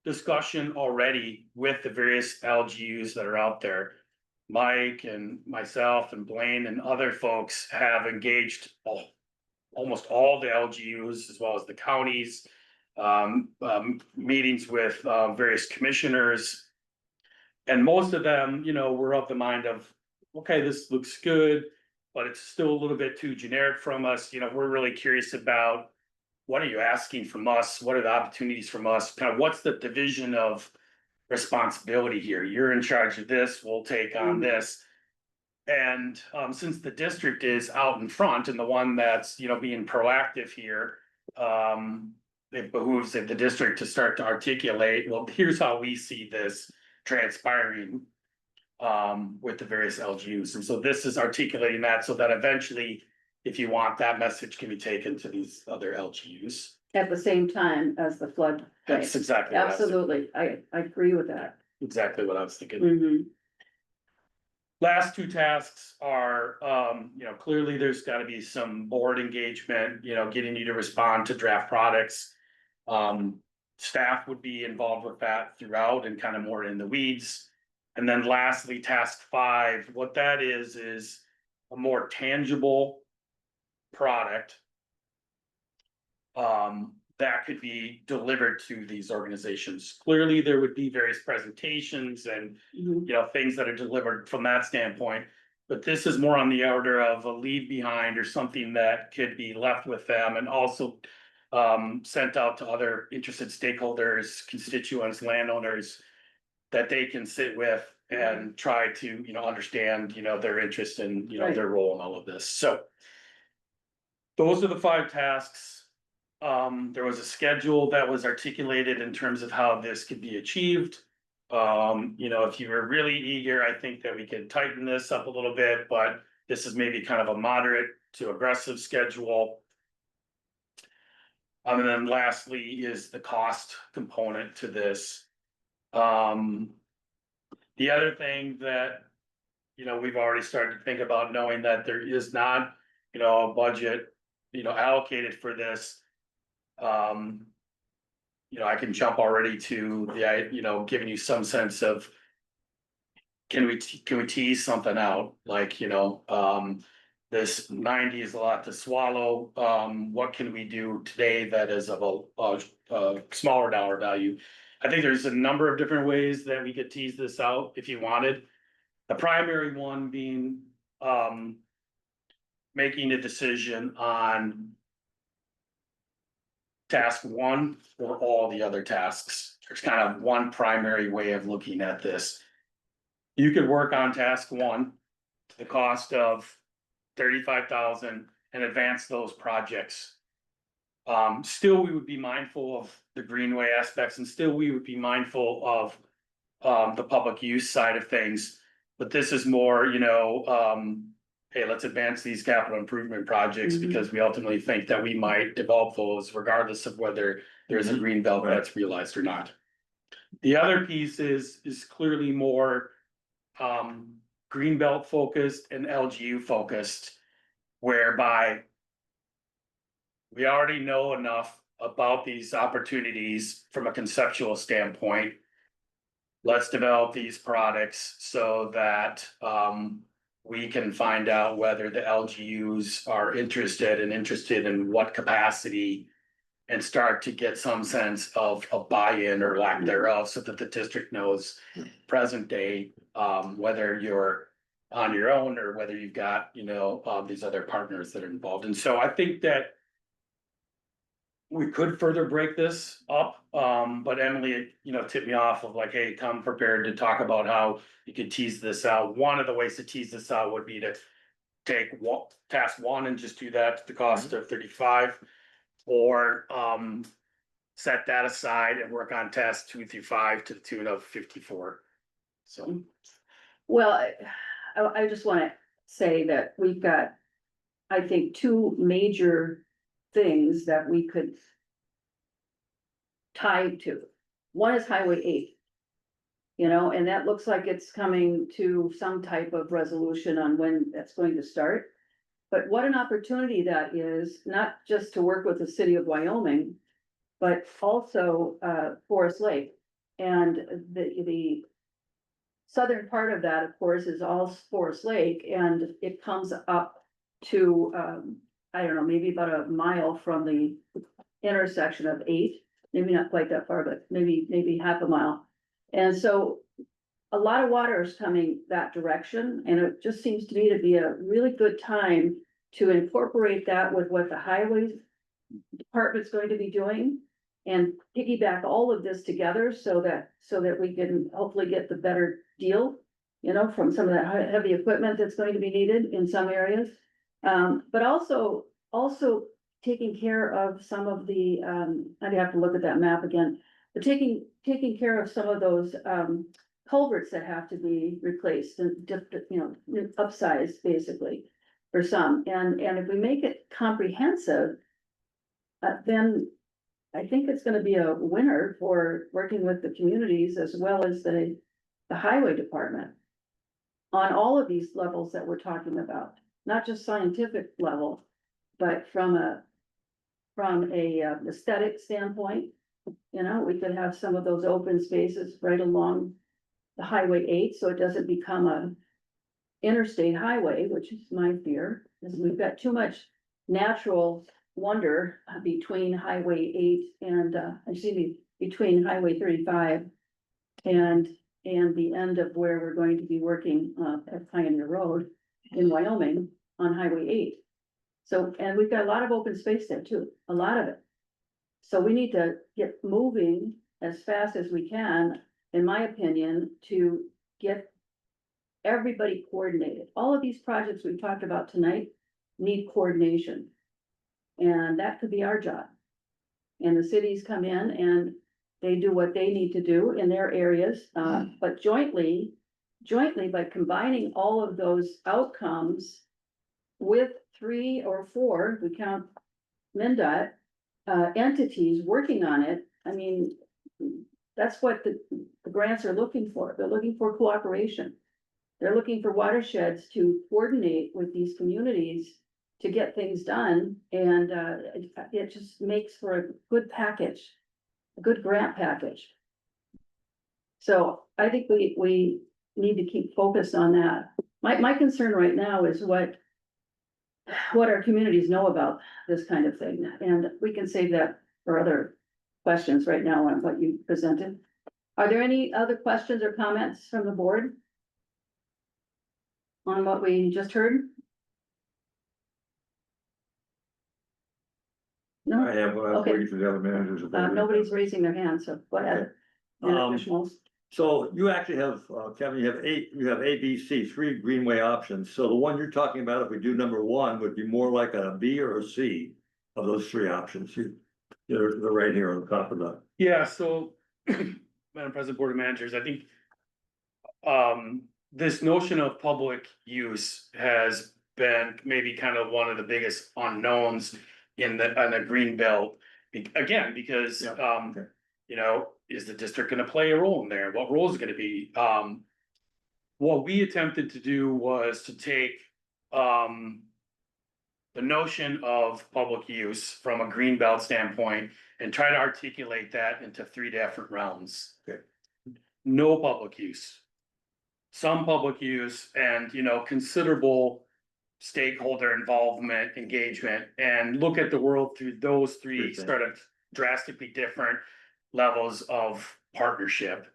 discussion already with the various LGUs that are out there. Mike and myself and Blaine and other folks have engaged almost all the LGUs as well as the counties, meetings with various commissioners. And most of them, were of the mind of, okay, this looks good, but it's still a little bit too generic from us. We're really curious about, what are you asking from us? What are the opportunities from us? Kind of what's the division of responsibility here? You're in charge of this, we'll take on this. And since the district is out in front and the one that's, being proactive here, it behooves the district to start to articulate, well, here's how we see this transpiring with the various LGUs. And so this is articulating that so that eventually, if you want, that message can be taken to these other LGUs. At the same time as the flood. That's exactly what I was thinking. Absolutely, I agree with that. Exactly what I was thinking. Mhm. Last 2 tasks are, clearly there's got to be some board engagement, getting you to respond to draft products. Staff would be involved with that throughout and kind of more in the weeds. And then lastly, task 5, what that is a more tangible product that could be delivered to these organizations. Clearly, there would be various presentations and things that are delivered from that standpoint. But this is more on the order of a leave behind or something that could be left with them and also. Sent out to other interested stakeholders, constituents, landowners. That they can sit with and try to, understand, their interest and, Right. their role in all of this, so. Those are the 5 tasks. There was a schedule that was articulated in terms of how this could be achieved. If you were really eager, I think that we could tighten this up a little bit, but this is maybe kind of a moderate to aggressive schedule. And then lastly is the cost component to this. The other thing that, we've already started to think about, knowing that there is not, a budget, allocated for this. I can jump already to the, giving you some sense of. Can we tease something out, like, this 90 is a lot to swallow, what can we do today that is of a smaller dollar value? I think there's a number of different ways that we could tease this out if you wanted. The primary one being, making a decision on. Task 1 or all the other tasks. There's kind of one primary way of looking at this. You could work on task 1 to the cost of 35,000 and advance those projects. Still, we would be mindful of the greenway aspects, and still we would be mindful of the public use side of things. But this is more, hey, let's advance these capital improvement projects because we ultimately think that we might develop those regardless of whether there's a green belt that's realized or not. The other piece is clearly more green belt focused and LGU focused, whereby we already know enough about these opportunities from a conceptual standpoint. Let's develop these products so that we can find out whether the LGUs are interested in what capacity, and start to get some sense of a buy-in or lack thereof, so that the district knows present day, whether you're on your own or whether you've got, these other partners that are involved. And so I think that we could further break this up, but Emily, tipped me off of like, hey, come prepared to talk about how you could tease this out. One of the ways to tease this out would be to take task 1 and just do that at the cost of 35, or set that aside and work on tasks 2 through 5 to the tune of 54. So, Well, I just wanna say that we've got, I think, 2 major things that we could tie to. One is Highway 8. And that looks like it's coming to some type of resolution on when that's going to start. But what an opportunity that is, not just to work with the city of Wyoming, but also Forest Lake. And the southern part of that, of course, is all Forest Lake, and it comes up to I don't know, maybe about a mile from the intersection of 8, maybe not quite that far, but maybe half a mile. And so a lot of water is coming that direction, and it just seems to me to be a really good time to incorporate that with what the highways department's going to be doing, and piggyback all of this together so that we can hopefully get the better deal, from some of that heavy equipment that's going to be needed in some areas. But also taking care of some of the, I'd have to look at that map again, but taking care of some of those, culverts that have to be replaced and just, upsized basically for some. And if we make it comprehensive, then I think it's gonna be a winner for working with the communities as well as the highway department on all of these levels that we're talking about. Not just scientific level, but from a aesthetic standpoint. We could have some of those open spaces right along the Highway 8, so it doesn't become a interstate highway, which is my fear, is we've got too much natural wonder between Highway 8 and, between Highway 35 and the end of where we're going to be working at Pioneer Road. in Wyoming on Highway 8. So, and we've got a lot of open space there too, a lot of it. So we need to get moving as fast as we can, in my opinion, to get everybody coordinated. All of these projects we've talked about tonight need coordination. And that could be our job. And the cities come in and they do what they need to do in their areas, but jointly by combining all of those outcomes with 3 or 4, we count MnDOT, entities working on it. I mean, that's what the grants are looking for. They're looking for cooperation. They're looking for watersheds to coordinate with these communities to get things done, and it just makes for a good package, a good grant package. So I think we need to keep focused on that. My concern right now is what our communities know about this kind of thing, and we can save that for other questions right now on what you presented. Are there any other questions or comments from the board on what we just heard? No, I am, but I'm Okay. waiting for the other managers. if they- nobody's raising their hand, so go ahead. Manager Schmaltz. So you actually have, Kevin, you have A, B, C, 3 greenway options. So the one you're talking about, if we do number 1, would be more like a B or a C of those 3 options. They're right here on the top of that. Yeah, so, Madam President, Board of Managers, I think this notion of public use has been maybe kind of one of the biggest unknowns in the green belt. Again, because, you know, is the district gonna play a role in there? What role is it gonna be? What we attempted to do was to take, the notion of public use from a green belt standpoint and try to articulate that into 3 different realms. Okay. No public use. Some public use and, you know, considerable stakeholder involvement, engagement, and look at the world through those 3 sort of drastically different levels of partnership.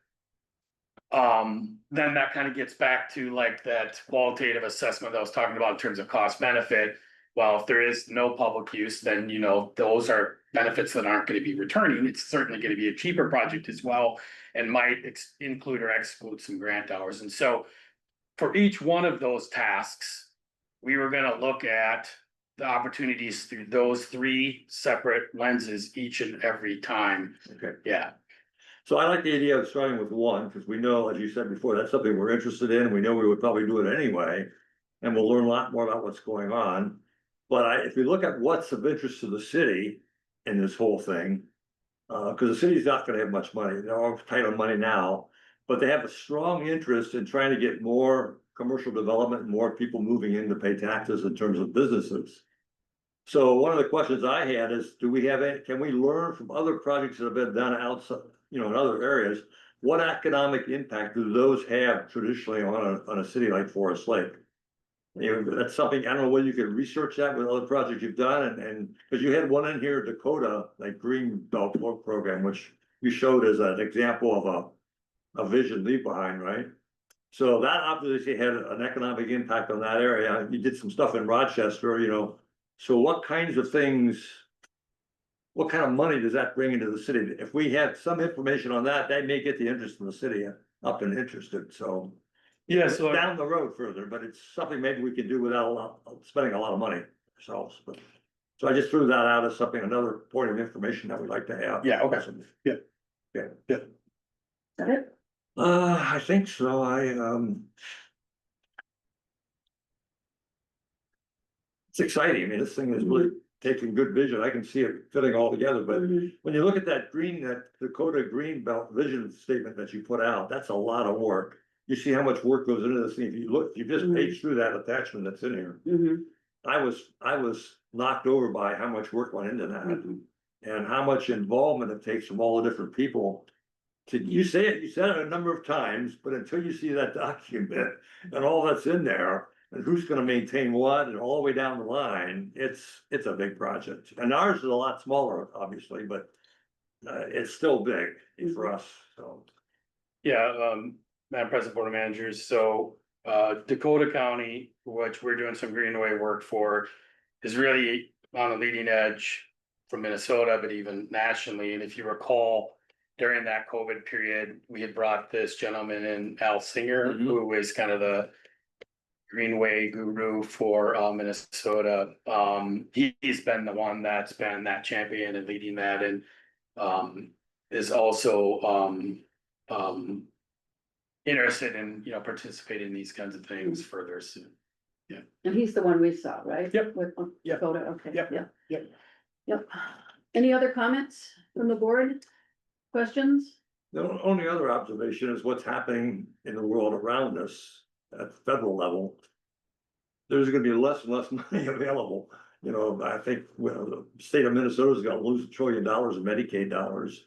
Then that kind of gets back to like that qualitative assessment that I was talking about in terms of cost benefit. Well, if there is no public use, then, you know, those are benefits that aren't going to be returning. It's certainly going to be a cheaper project as well, and might include or exclude some grant dollars. And so for each one of those tasks, we were going to look at the opportunities through those 3 separate lenses each and every time. Okay. Yeah. So I like the idea of starting with 1, because we know, as you said before, that's something we're interested in. We know we would probably do it anyway. And we'll learn a lot more about what's going on. But if we look at what's of interest to the city in this whole thing, because the city's not gonna have much money, they're all tight on money now, but they have a strong interest in trying to get more commercial development and more people moving in to pay taxes in terms of businesses. So one of the questions I had is, can we learn from other projects that have been done outside, you know, in other areas? What economic impact do those have traditionally on a city like Forest Lake? You know, that's something, I don't know whether you could research that with other projects you've done, and because you had one in here, Dakota, like Green Belt program, which you showed as an example of a vision leave behind, right? So that obviously had an economic impact on that area. You did some stuff in Rochester, you know. So what kinds of things, what kind of money does that bring into the city? If we had some information on that, that may get the interest in the city up and interested, so. Yeah, so Down the road further, but it's something maybe we can do without spending a lot of money ourselves, but. So I just threw that out as something, another point of information that we'd like to have. Yeah, okay. Yeah. Yeah. Is that it? I think so, it's exciting, I mean, this thing is really taking good vision, I can see it fitting all together, but when you look at that Dakota Green Belt vision statement that you put out, that's a lot of work. You see how much work goes into this thing, if you just page through that attachment that's in here. I was knocked over by how much work went into that. And how much involvement it takes from all the different people. You said it a number of times, but until you see that document and all that's in there. And who's gonna maintain what and all the way down the line, it's a big project, and ours is a lot smaller, obviously, but. It's still big for us, so. Yeah, Madam President, Board of Managers, so Dakota County, which we're doing some greenway work for, is really on the leading edge from Minnesota, but even nationally. And if you recall, during that COVID period, we had brought this gentleman in, Al Singer, who is kind of the greenway guru for Minnesota. He's been the one that's been that champion and leading that, and is also interested in, you know, participating in these kinds of things further soon. And he's the one we saw, right? Yep. With Yep. Dakota, okay, Yep. yeah. Yep. Yep. Any other comments from the board? Questions? The only other observation is what's happening in the world around us at the federal level. There's gonna be less and less money available. You know, I think, well, the state of Minnesota's gonna lose $1 trillion of Medicaid dollars.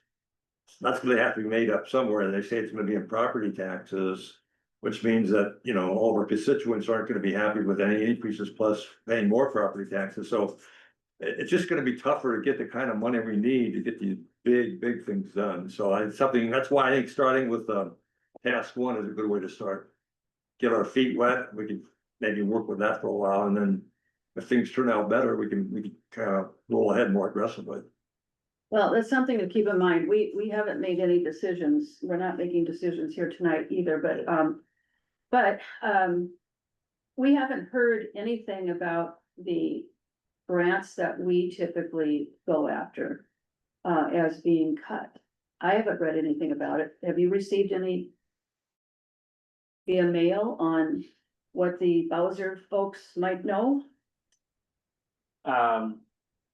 That's gonna have to be made up somewhere, and they say it's gonna be in property taxes, which means that, you know, all of our constituents aren't gonna be happy with any increases plus paying more property taxes, so it's just gonna be tougher to get the kind of money we need to get these big things done. So it's something, that's why I think starting with task one is a good way to start. Get our feet wet, we can maybe work with that for a while, and then if things turn out better, we can kind of roll ahead more aggressively. Well, that's something to keep in mind. We haven't made any decisions. We're not making decisions here tonight either, but we haven't heard anything about the grants that we typically go after as being cut. I haven't read anything about it. Have you received any via mail on what the Bowser folks might know?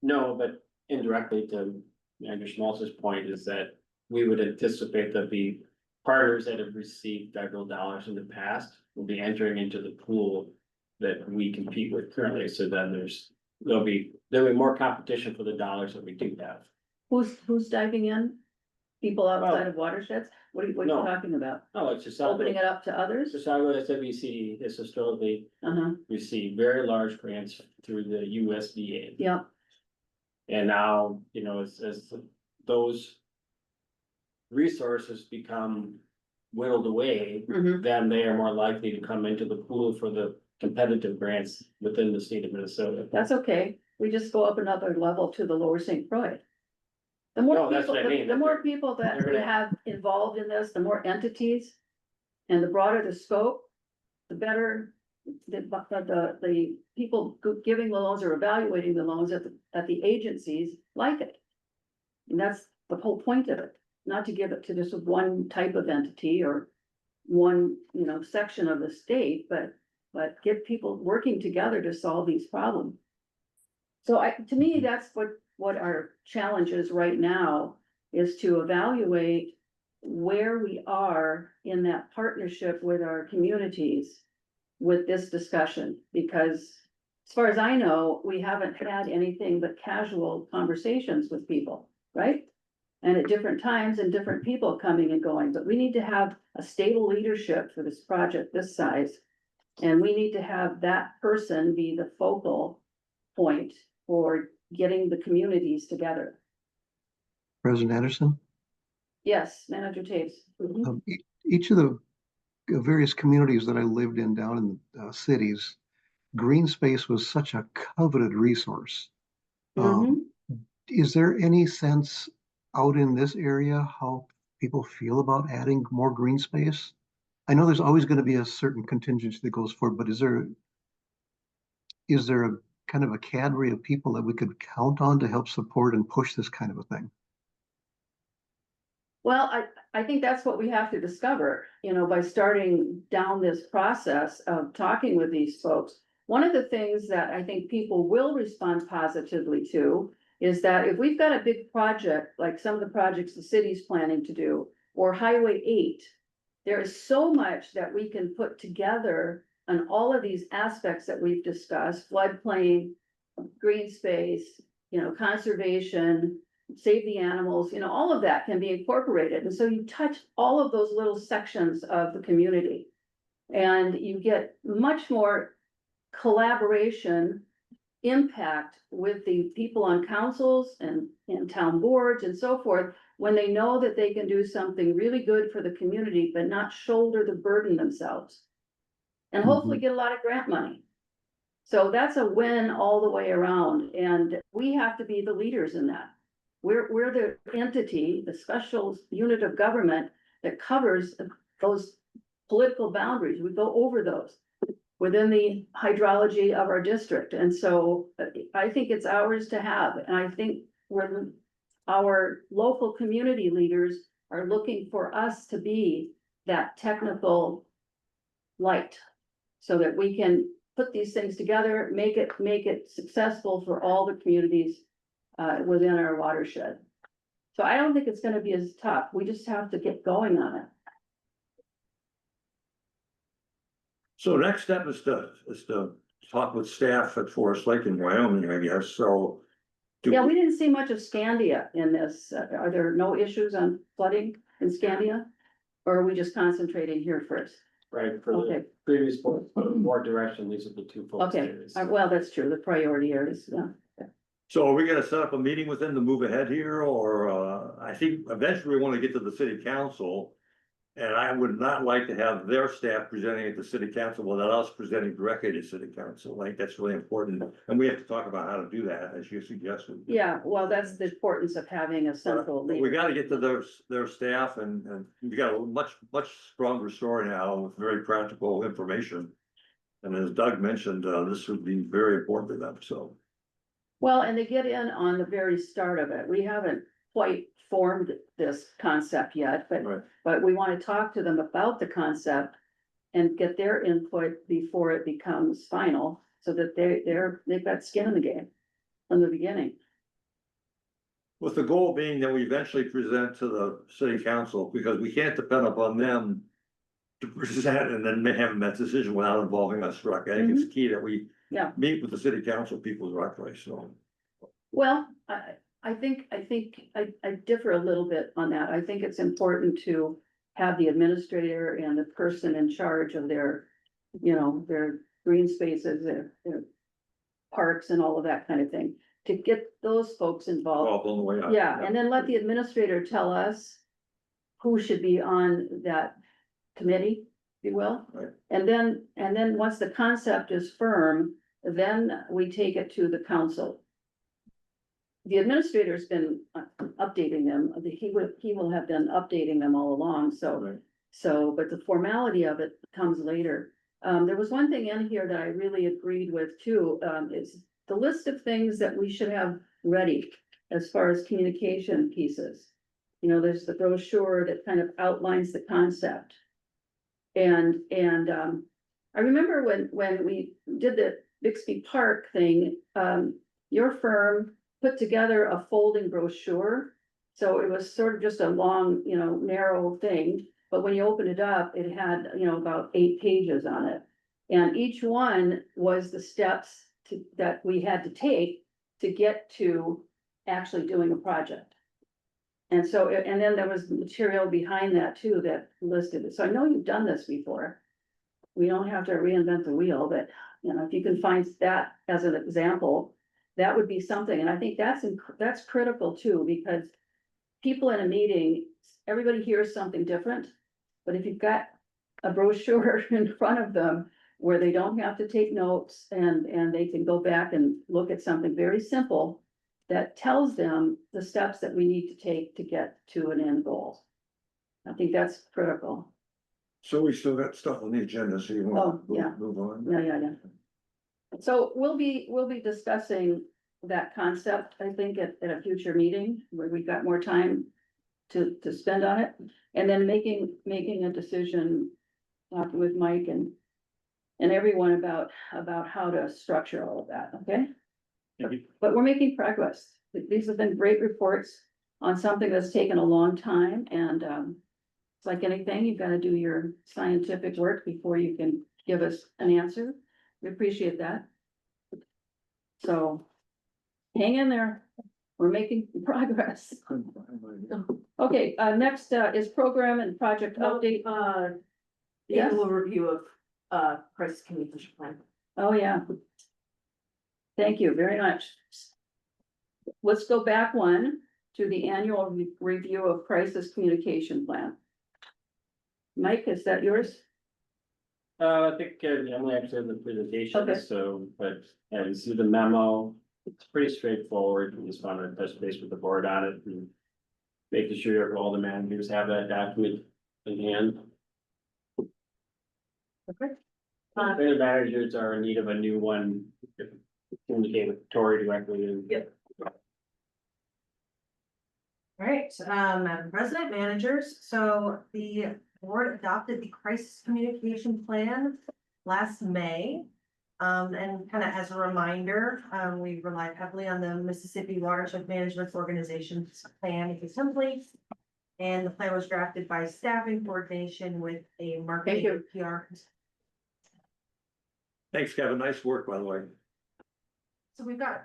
No, but indirectly to Andrew Schmaltz's point is that we would anticipate that the partners that have received federal dollars in the past will be entering into the pool that we compete with currently. So then there'll be more competition for the dollars that we do have. Who's diving in? People outside of watersheds? What are you No. talking about? No, it's just. Opening it up to others? Chicago SWC has historically received very large grants through the USDA. Yeah, And now, you know, as those resources become whittled away, then they are more likely to come into the pool for the competitive grants within the state of Minnesota. that's okay. We just go up another level to the lower St. Croix. The more No, that's people, what I mean. the more people that They're we gonna- have involved in this, the more entities. And the broader the scope, the better the people giving the loans or evaluating the loans at the agencies like it. And that's the whole point of it, not to give it to just one type of entity or one, you know, section of the state, but get people working together to solve these problems. So to me, that's what our challenge is right now, is to evaluate where we are in that partnership with our communities with this discussion, because as far as I know, we haven't had anything but casual conversations with people, right? And at different times and different people coming and going, but we need to have a stable leadership for this project this size. And we need to have that person be the focal point for getting the communities together. President Anderson, Yes, Manager Taves. each of the various communities that I lived in down in the cities, green space was such a coveted resource. Is there any sense out in this area how people feel about adding more green space? I know there's always going to be a certain contingency that goes forward, but is there a kind of a cadre of people that we could count on to help support and push this kind of a thing? Well, I think that's what we have to discover, you know, by starting down this process of talking with these folks. One of the things that I think people will respond positively to is that if we've got a big project, like some of the projects the city's planning to do, or Highway 8, there is so much that we can put together on all of these aspects that we've discussed: floodplain, green space, you know, conservation, save the animals, you know, all of that can be incorporated. And so you touch all of those little sections of the community, and you get much more collaboration impact with the people on councils and town boards and so forth, when they know that they can do something really good for the community, but not shoulder the burden themselves. and hopefully get a lot of grant money. So that's a win all the way around, and we have to be the leaders in that. We're the entity, the special unit of government that covers those political boundaries. We go over those within the hydrology of our district. And so I think it's ours to have, and I think our local community leaders are looking for us to be that technical light so that we can put these things together, make it successful for all the communities within our watershed. So I don't think it's gonna be as tough. We just have to get going on it. So next step is to talk with staff at Forest Lake in Wyoming, I guess, so. Yeah, we didn't see much of Scandia in this. Are there no issues on flooding in Scandia? Or are we just concentrating here first? Right, for Okay. the previous board, more direction, these are the two focus Okay, areas. well, that's true, the priority areas, yeah. So are we gonna set up a meeting with them to move ahead here, or, I think eventually we wanna get to the city council. And I would not like to have their staff presenting at the city council without us presenting directly to city council, like, that's really important. And we have to talk about how to do that, as you suggested. Yeah, well, that's the importance of having a central But we leader. gotta get to their staff, and we got a much stronger story now with very practical information. And as Doug mentioned, this would be very important to them, so. Well, and they get in on the very start of it. We haven't quite formed this concept yet, Right. but we want to talk to them about the concept and get their input before it becomes final, so that they've got skin in the game from the beginning. With the goal being that we eventually present to the city council, because we can't depend upon them to present and then have them that decision without involving us, right? I think it's key that we Yeah. meet with the city council people directly, so. Well, I think I differ a little bit on that. I think it's important to have the administrator and the person in charge of their, their green spaces, their parks and all of that kind of thing, to get those folks involved. All on the way up. Yeah, and then let the administrator tell us who should be on that committee, if you will. Right. And then once the concept is firm, then we take it to the council. The administrator's been updating them. He will have been updating them all along, so. Right. So, but the formality of it comes later. There was one thing in here that I really agreed with too, is the list of things that we should have ready as far as communication pieces. There's the brochure that kind of outlines the concept. And I remember when we did the Bixby Park thing, your firm put together a folding brochure. So it was sort of just a long, narrow thing, but when you open it up, it had, about 8 pages on it. And each one was the steps that we had to take to get to actually doing a project. And so, and then there was material behind that too that listed it. So I know you've done this before. We don't have to reinvent the wheel, but if you can find that as an example, that would be something. And I think that's critical too, because people in a meeting, everybody hears something different. But if you've got a brochure in front of them where they don't have to take notes and they can go back and look at something very simple that tells them the steps that we need to take to get to an end goal. I think that's critical. So we still got stuff on the agenda, so you Oh, want yeah. to move on? Yeah. So we'll be discussing that concept, I think, at a future meeting where we've got more time to spend on it. And then making a decision with Mike and everyone about how to structure all of that, okay? But we're making progress. These have been great reports on something that's taken a long time, and it's like anything, you've got to do your scientific work before you can give us an answer. We appreciate that. So hang in there. We're making progress. Okay, next is program and project update. Yes? Annual review of crisis communication plan. Oh, yeah. Thank you very much. Let's go back one to the annual review of crisis communication plan. Mike, is that yours? I think Emily actually had the presentation, Okay. so, but, and you see the memo, it's pretty straightforward, we just wanted to touch base with the board on it and. Making sure all the managers have that document in hand. Okay. The managers are in need of a new one, communicate with Tori directly and. Yep. All right, Madam President, managers, so the board adopted the crisis communication plan last May. And kind of as a reminder, we relied heavily on the Mississippi Watershed Management Organization's plan as a template. And the plan was drafted by staff in coordination with a marketing and PR. Thanks, Kevin. Nice work, by the way. So we've got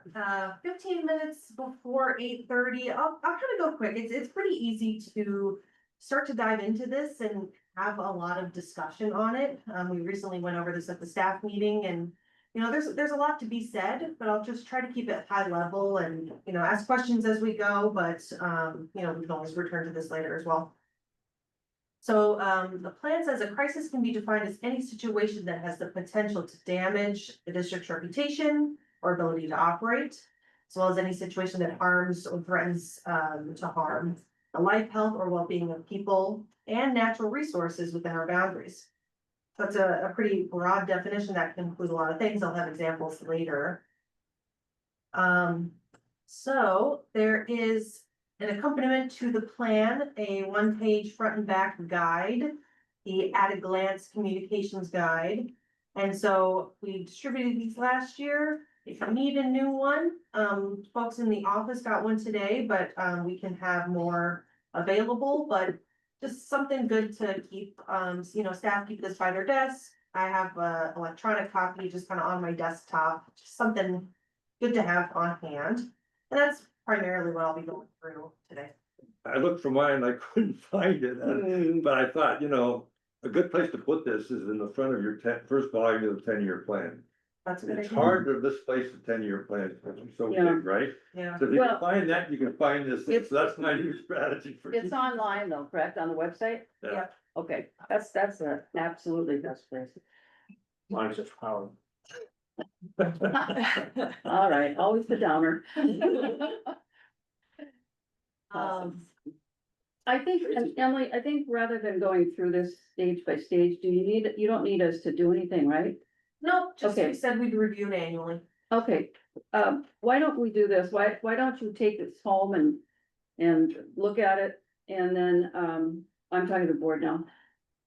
15 minutes before 8:30. I'll kind of go quick. It's pretty easy to start to dive into this and have a lot of discussion on it. We recently went over this at the staff meeting, and you know, there's a lot to be said, but I'll just try to keep it high level and, you know, ask questions as we go, but you know, we can always return to this later as well. So the plan says a crisis can be defined as any situation that has the potential to damage the district's reputation or ability to operate, as well as any situation that harms or threatens to harm the life, health, or well-being of people and natural resources within our boundaries. So it's a pretty broad definition that can include a lot of things. I'll have examples later. So there is an accompaniment to the plan, a one-page front and back guide, the at a glance communications guide. And so we distributed these last year. If you need a new one, folks in the office got one today, but we can have more available, but just something good to keep, you know, staff keep this by their desk. I have a electronic copy just kind of on my desktop, just something good to have on hand. And that's primarily what I'll be going through today. I looked for mine, I couldn't find it, but I thought, you know, a good place to put this is in the front of your first volume of the 10-year plan. That's a good It's idea. hard to displace the 10-year plan, because it's so Yeah. big, right? Yeah. So if you Well- can find that, you can find this, It's- so that's my new strategy for. It's online though, correct, on the website? Yeah. Okay, that's a absolutely best place. As long as it's power. All right, always the downer. I think, and Emily, I think rather than going through this stage by stage, you don't need us to do anything, right? No, just Okay. we said we'd review it annually. Okay, why don't we do this? Why don't you take this home and look at it? And then, I'm talking to the board now.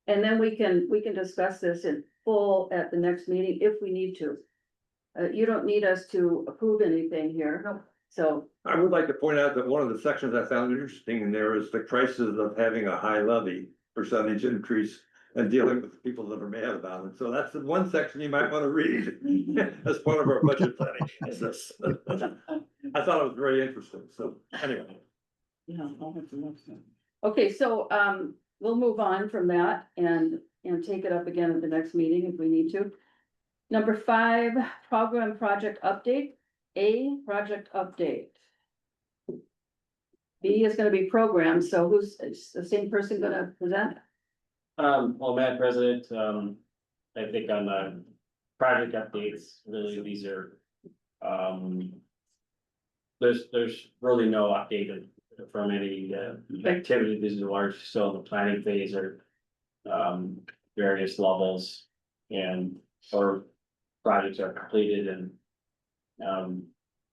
And then we can discuss this in full at the next meeting if we need to. You don't need us to approve anything here. No. So, I would like to point out that one of the sections I found interesting in there is the crisis of having a high levy percentage increase and dealing with people that are mad about it. So that's the one section you might want to read as part of our budget planning. I thought it was very interesting, so anyway. yeah, I'll have to look. Okay, so, we'll move on from that and take it up again at the next meeting if we need to. Number 5, program project update, A, project update. B is gonna be program, so is the same person gonna present? Well, Madam President, I think on the project updates, really, these are, there's really no update from any, activity. These are large, still in the planning phase or, various levels and, or projects are completed and,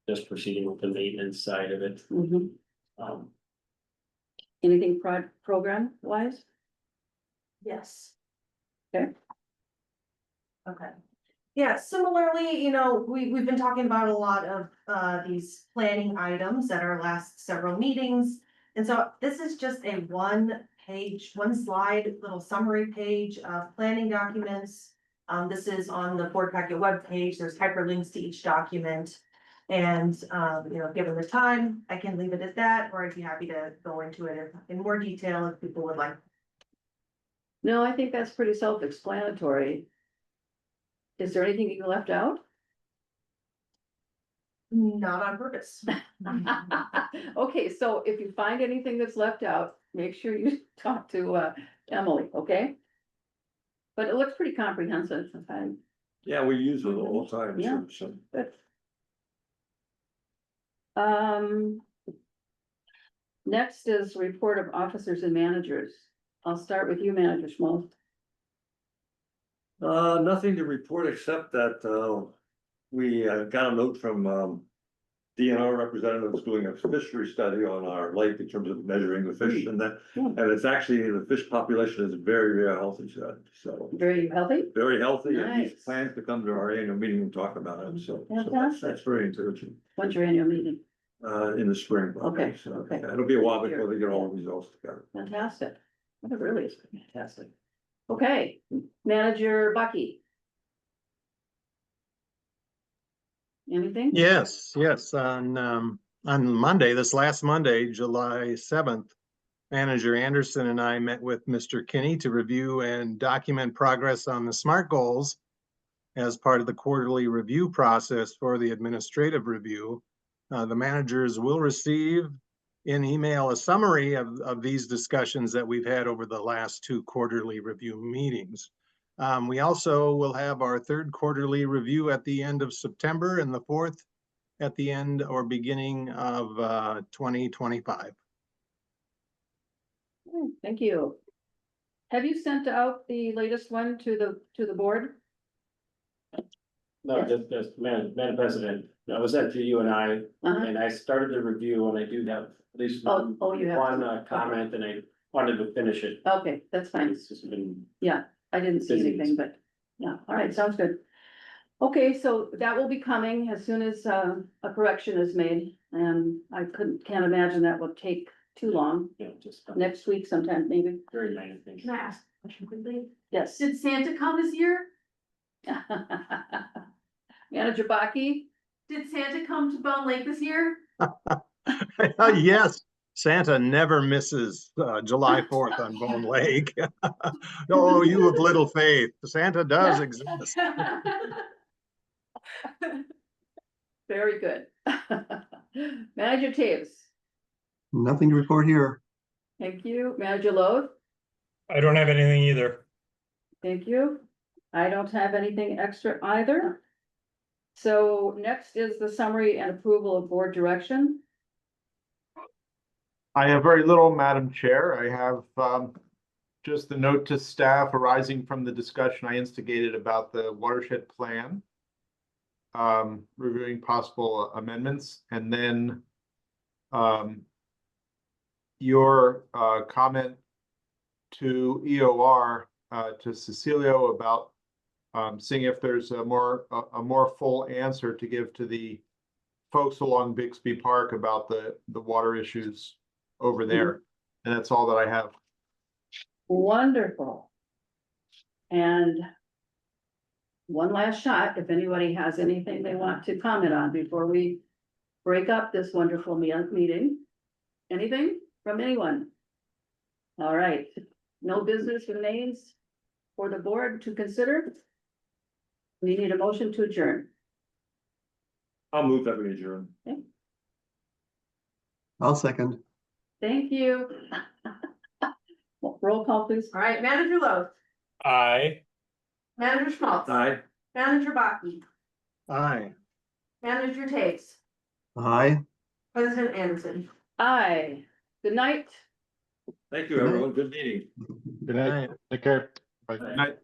just proceeding with the maintenance side of it. Mhm. Um, Anything program wise? Yes. Okay. Okay. Yeah, similarly, you know, we've been talking about a lot of these planning items at our last several meetings. And so this is just a one slide, little summary page of planning documents. This is on the board packet webpage. There's hyperlinks to each document. And, you know, given the time, I can leave it at that, or I'd be happy to go into it in more detail if people would like. No, I think that's pretty self-explanatory. Is there anything you left out? Not on purpose. Okay, so if you find anything that's left out, make sure you talk to Emily, okay? but it looks pretty comprehensive. Yeah, we use it all the time. Yeah. So. Good. Um. Next is report of officers and managers. I'll start with you, Manager Schmaltz. Nothing to report except that, we got a note from, DNR representatives doing a fishery study on our lake in terms of measuring the fish and that. And it's actually, the fish population is very, very healthy, so. Very healthy? Very healthy, and he Nice. plans to come to our annual meeting and talk about it, so that's Fantastic. very encouraging. When's your annual meeting? In the spring. probably, Okay, so, okay. yeah, it'll be a while before they get all the results together. Fantastic. That really is fantastic. Okay, Manager Bucky. Anything? Yes, on Monday, this last Monday, July 7th, Manager Anderson and I met with Mr. Kinney to review and document progress on the SMART goals as part of the quarterly review process for the administrative review. The managers will receive in email a summary of these discussions that we've had over the last 2 quarterly review meetings. We also will have our 3rd quarterly review at the end of September and the 4th at the end or beginning of 2025. Thank you. Have you sent out the latest one to the board? No, Yes. just, Madam President, I was sent to you and I, Uh-huh. and I started the review, and I do have at least Oh, you have. one comment, and I wanted to finish it. Okay, that's fine. It's just been, I didn't see Busy. anything, but yeah, all right, sounds good. Okay, so that will be coming as soon as a correction is made, and I can't imagine that will take too long. just Next week sometime, maybe. very minor things. Can I ask a question quickly? Yes. Did Santa come this year? Manager Baki? Did Santa come to Bone Lake this year? Yes, Santa never misses July 4th on Bone Lake. Oh, you have little faith. Santa does exist. Very good. Manager Taves? Nothing to report here. Thank you. Manager Lowe? I don't have anything either. Thank you. I don't have anything extra either. So next is the summary and approval of board direction. I have very little, Madam Chair. I have just the note to staff arising from the discussion I instigated about the watershed plan. Reviewing possible amendments, and then your comment to EOR to Cecilio about seeing if there's a more full answer to give to the folks along Bixby Park about the water issues over there. And that's all that I have. Wonderful. And one last shot, if anybody has anything they want to comment on before we break up this wonderful meeting. Anything from anyone? All right, no business remains for the board to consider. We need a motion to adjourn. I'll move that we adjourn. I'll second. Thank you. Roll call, please. All right, Manager Lowe, Aye. Manager Schmaltz. Aye. Manager Baki, Aye. Manager Taves, Aye. President Anderson. Aye. Good night. Thank you, everyone. Good meeting. Good night. Take care. Bye. Good night.